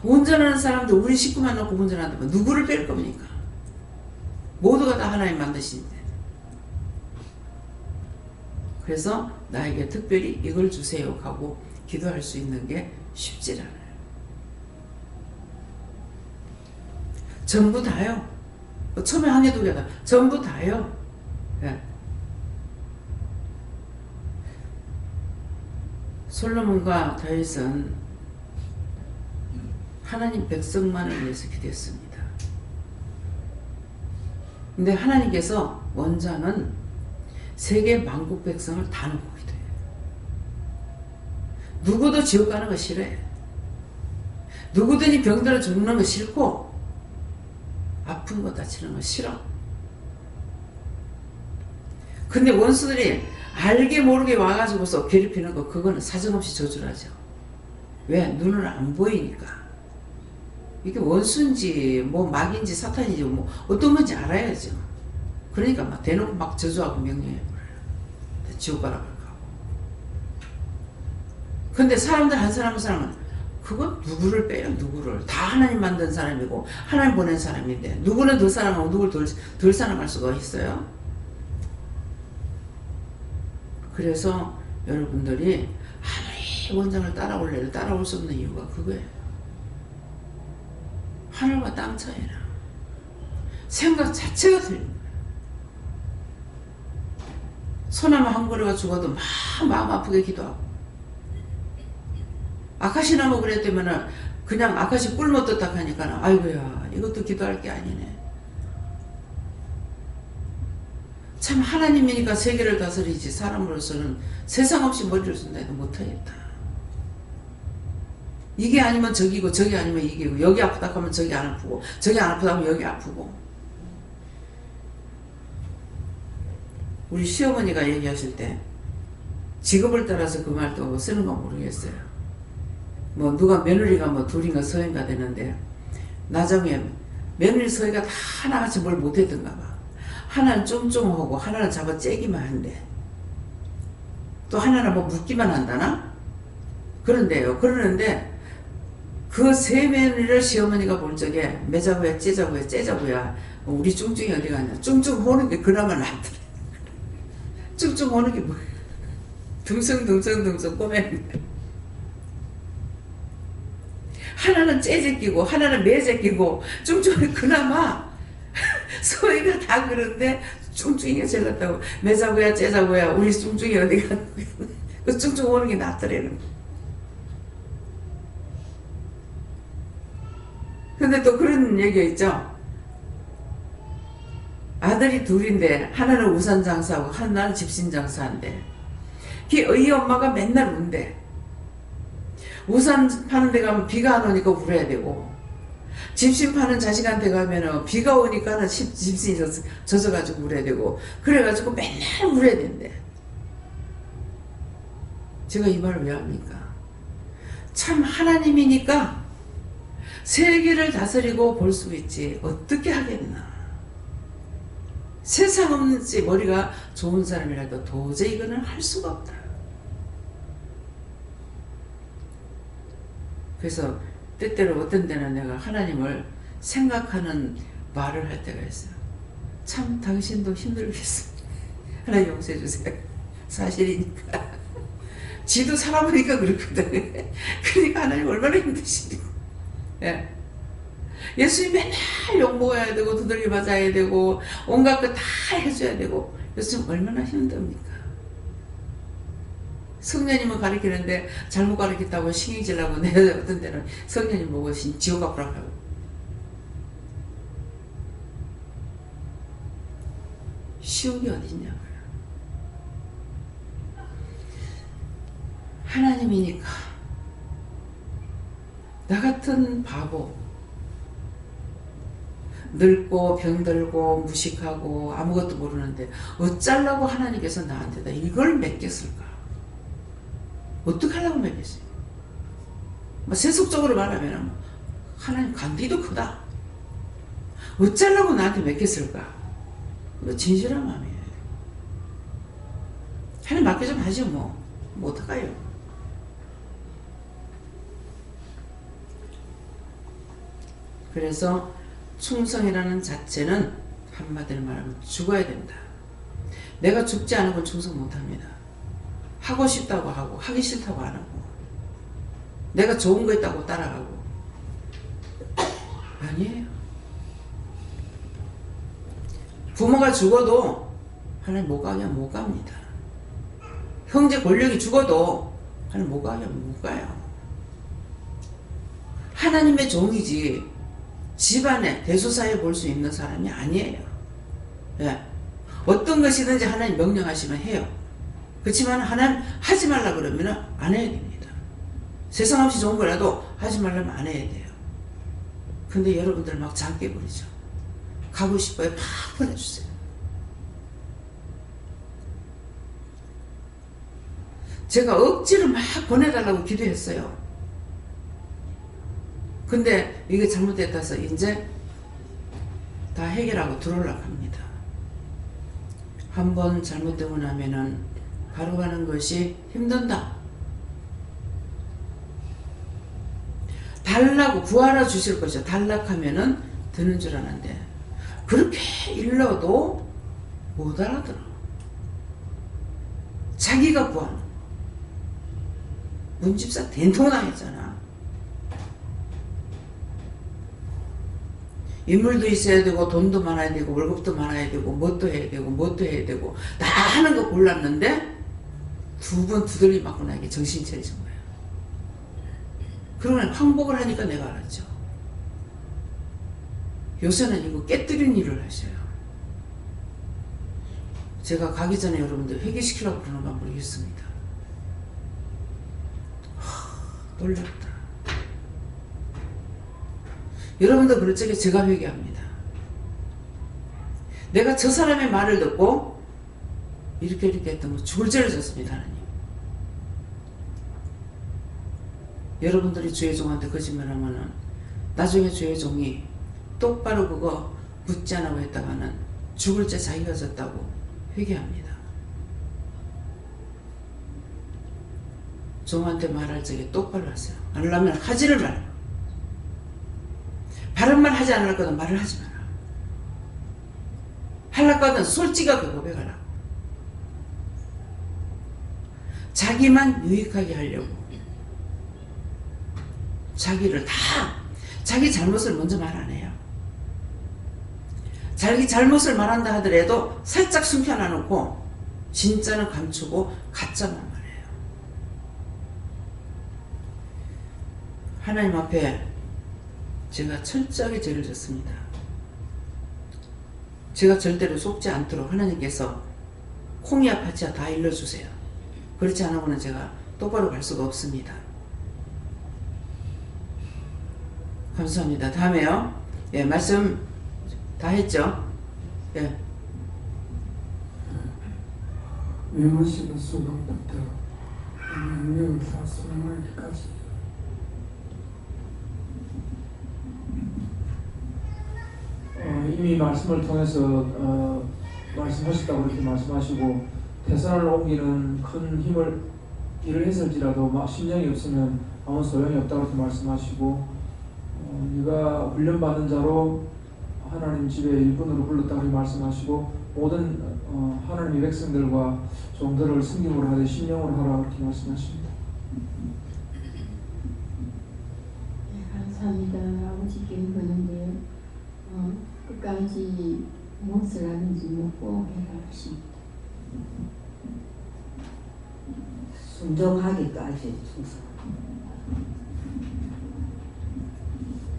운전하는 사람들 우리 식구만 놓고 운전한다면 누구를 뺄 겁니까? 모두가 다 하나님 만드신데. 그래서 나에게 특별히 이걸 주세요 하고 기도할 수 있는 게 쉽지 않아요. 전부 다요. 처음에 한 개 두 개다. 전부 다요. 네. 솔로몬과 다윗은 하나님 백성만을 위해서 기도했습니다. 근데 하나님께서 원자는 세계 만국 백성을 다 놓고 기도해요. 누구도 지옥 가는 거 싫어해. 누구든지 병들어 죽는 거 싫고 아픈 거 다치는 거 싫어. 근데 원수들이 알게 모르게 와가지고서 괴롭히는 거 그거는 사정없이 저주하죠. 왜? 눈을 안 보이니까. 이게 원수인지 뭐 막인지 사탄인지 뭐 어떤 건지 알아야죠. 그러니까 막 대놓고 막 저주하고 명령해버려요. 지옥 가라고 하고. 근데 사람들 한 사람 한 사람은 그건 누구를 빼요? 누구를? 다 하나님 만든 사람이고 하나님 보낸 사람인데 누구는 더 사랑하고 누구를 덜 사랑할 수가 있어요? 그래서 여러분들이 아무리 원장을 따라올래도 따라올 수 없는 이유가 그거예요. 하늘과 땅 차이라. 생각 자체가 틀린 거예요. 소나무 한 그루가 죽어도 막 마음 아프게 기도하고, 아카시나무 그랬다면은 그냥 아카시 꿀 못 떴다 하니까 아이고야 이것도 기도할 게 아니네. 참 하나님이니까 세계를 다스리지 사람으로서는 세상 없이 머리를 쓴다 해도 못하겠다. 이게 아니면 저기고 저기 아니면 이게고 여기 아프다 하면 저기 안 아프고 저기 안 아프다 하면 여기 아프고. 우리 시어머니가 얘기하실 때 직업을 따라서 그 말도 쓰는 건 모르겠어요. 뭐 누가 며느리가 뭐 둘인가 서인가 되는데 나중에 며느리 서이가 다 하나같이 뭘 못했던가 봐. 하나는 쫑쫑하고 하나는 잡아 째기만 한대. 또 하나는 뭐 묻기만 한다나? 그런데요. 그러는데 그 세 며느리를 시어머니가 볼 적에 매자부야 째자부야 째자부야 우리 쫑쫑이 어디 갔냐. 쫑쫑 호는 게 그나마 낫더래. 쫑쫑 호는 게 뭐예요? 둥성둥성둥성 꼬매는데 하나는 째제끼고 하나는 매제끼고 쫑쫑이 그나마 소리가 다 그런데 쫑쫑이가 제일 낫다고. 매자고야 째자고야 우리 쫑쫑이 어디 갔냐. 그 쫑쫑 오는 게 낫더래는. 근데 또 그런 얘기가 있죠. 아들이 둘인데 하나는 우산 장사하고 하나는 집신 장사한대. 이 엄마가 맨날 운대. 우산 파는 데 가면 비가 안 오니까 울어야 되고 집신 파는 자식한테 가면은 비가 오니까는 집신이 젖어가지고 울어야 되고 그래가지고 맨날 울어야 된대. 제가 이 말을 왜 합니까? 참 하나님이니까 세계를 다스리고 볼 수 있지 어떻게 하겠나. 세상 없는지 머리가 좋은 사람이라도 도저히 이거는 할 수가 없다. 그래서 때때로 어떤 때는 내가 하나님을 생각하는 말을 할 때가 있어요. 참 당신도 힘들겠어. 하나님 용서해 주세요. 사실이니까. 지도 살아보니까 그렇거든. 그러니까 하나님 얼마나 힘드시고. 예. 예수님 맨날 욕 먹어야 되고 두들겨 맞아야 되고 온갖 거 다 해줘야 되고 예수님 얼마나 힘듭니까? 성년님은 가르치는데 잘못 가르쳤다고 신경질나고 내 어떤 때는 성년님 보고 지옥 앞으로 가고. 쉬운 게 어딨냐고요. 하나님이니까 나 같은 바보 늙고 병들고 무식하고 아무것도 모르는데 어쩌려고 하나님께서 나한테다 이걸 맡겼을까? 어떻게 하려고 맡겼어요? 뭐 세속적으로 말하면 하나님 간디도 크다. 어쩌려고 나한테 맡겼을까? 이거 진실한 마음이에요. 하나님 맡겨주면 하죠 뭐. 뭐 어떡해요? 그래서 충성이라는 자체는 한마디로 말하면 죽어야 된다. 내가 죽지 않은 건 충성 못합니다. 하고 싶다고 하고 하기 싫다고 안 하고 내가 좋은 거 있다고 따라가고 아니에요. 부모가 죽어도 하나님 못 가게 하면 못 갑니다. 형제 권력이 죽어도 하나님 못 가게 하면 못 가요. 하나님의 종이지 집안에 대소사에 볼 수 있는 사람이 아니에요. 예. 어떤 것이든지 하나님 명령하시면 해요. 그렇지만 하나님 하지 말라 그러면 안 해야 됩니다. 세상 없이 좋은 거라도 하지 말라면 안 해야 돼요. 근데 여러분들 막 작게 부리죠. 가고 싶어요. 팍 보내주세요. 제가 억지로 막 보내달라고 기도했어요. 근데 이게 잘못됐다 해서 이제 다 해결하고 들어오려고 합니다. 한번 잘못되고 나면은 바로 것이 힘든다. 달라고 구하라 주실 것이요. 달락하면은 드는 줄 아는데 그렇게 일러도 못 알아들어. 자기가 구하는 문집사 된통당했잖아. 인물도 있어야 되고 돈도 많아야 되고 월급도 많아야 되고 뭣도 해야 되고 뭣도 해야 되고 다 하는 거 골랐는데 두 번 두들리 맞고 나에게 정신 차리신 거예요. 그러면 항복을 하니까 내가 알았죠. 요새는 이거 깨뜨리는 일을 하셔요. 제가 가기 전에 여러분들 회개시키라고 그러는가 모르겠습니다. 놀랍다. 여러분도 그럴 적에 제가 회개합니다. 내가 저 사람의 말을 듣고 이렇게 했던 거 죽을 죄를 졌습니다. 하나님. 여러분들이 주의 종한테 거짓말하면은 나중에 주의 종이 똑바로 그거 묻지 않으라고 했다가는 죽을 죄 자기가 졌다고 회개합니다. 종한테 말할 적에 똑바로 하세요. 안 하려면 하지를 말고. 바른 말 하지 않을 거든 말을 하지 마라. 하려고 하든 솔직하게 고백하라. 자기만 유익하게 하려고 자기를 다 자기 잘못을 먼저 말 안 해요. 자기 잘못을 말한다 하더라도 살짝 숨겨놔 놓고 진짜는 감추고 가짜만 말해요. 하나님 앞에 제가 철저하게 죄를 졌습니다. 제가 절대로 속지 않도록 하나님께서 콩이야 파치야 다 일러주세요. 그렇지 않으면 제가 똑바로 갈 수가 없습니다. 감사합니다. 다음에요. 예, 말씀 다 했죠? 예. 명하시는 수동부터 명령을 다 수행하기까지 이미 말씀을 통해서 말씀하셨다고 그렇게 말씀하시고 태산을 옮기는 큰 힘을 일을 했을지라도 막 심령이 없으면 아무 소용이 없다고 그렇게 말씀하시고 네가 훈련받은 자로 하나님 집에 일꾼으로 불렀다고 그렇게 말씀하시고 모든 하나님의 백성들과 종들을 승김으로 하되 심령으로 하라 그렇게 말씀하십니다. 네, 감사합니다. 아버지께 보는데요. 끝까지 무엇을 하는지 묻고 해가십니다. 순종하기까지 충성.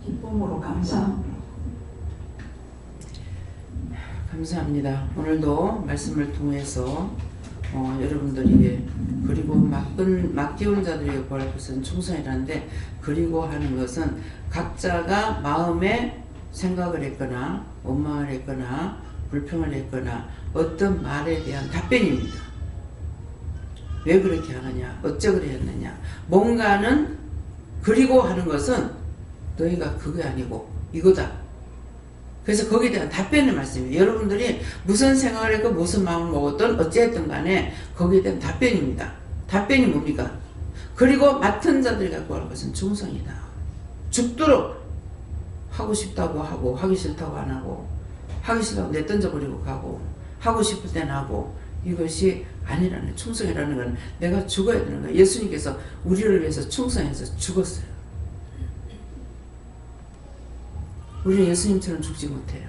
기쁨으로 감사합니다. 감사합니다. 오늘도 말씀을 통해서 여러분들이 그리고 맡기운 자들에게 구할 것은 충성이라는데 그리고 하는 것은 각자가 마음에 생각을 했거나 원망을 했거나 불평을 했거나 어떤 말에 대한 답변입니다. 왜 그렇게 하느냐 어째 그래 했느냐 뭔가는 그리고 하는 것은 너희가 그게 아니고 이거다. 그래서 거기에 대한 답변의 말씀이에요. 여러분들이 무슨 생각을 했고 무슨 마음을 먹었든 어찌했든 간에 거기에 대한 답변입니다. 답변이 뭡니까? 그리고 맡은 자들이 갖고 할 것은 충성이다. 죽도록 하고 싶다고 하고 하기 싫다고 안 하고 하기 싫다고 내던져버리고 가고 하고 싶을 땐 하고 이것이 아니라는 충성이라는 건 내가 죽어야 되는 거예요. 예수님께서 우리를 위해서 충성해서 죽었어요. 우리는 예수님처럼 죽지 못해요.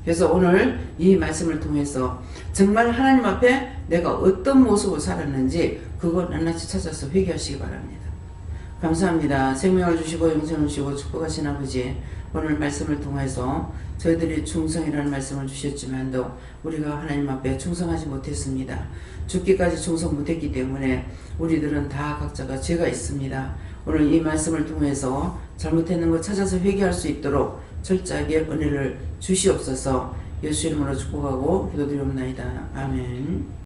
그래서 오늘 이 말씀을 통해서 정말 하나님 앞에 내가 어떤 모습으로 살았는지 그걸 낱낱이 찾아서 회개하시기 바랍니다. 감사합니다. 생명을 주시고 영생을 주시고 축복하신 아버지 오늘 말씀을 통해서 저희들이 충성이라는 말씀을 주셨지만도 우리가 하나님 앞에 충성하지 못했습니다. 죽기까지 충성 못했기 때문에 우리들은 다 각자가 죄가 있습니다. 오늘 이 말씀을 통해서 잘못했는 것 찾아서 회개할 수 있도록 철저하게 은혜를 주시옵소서. 예수 이름으로 축복하고 기도드리옵나이다. 아멘.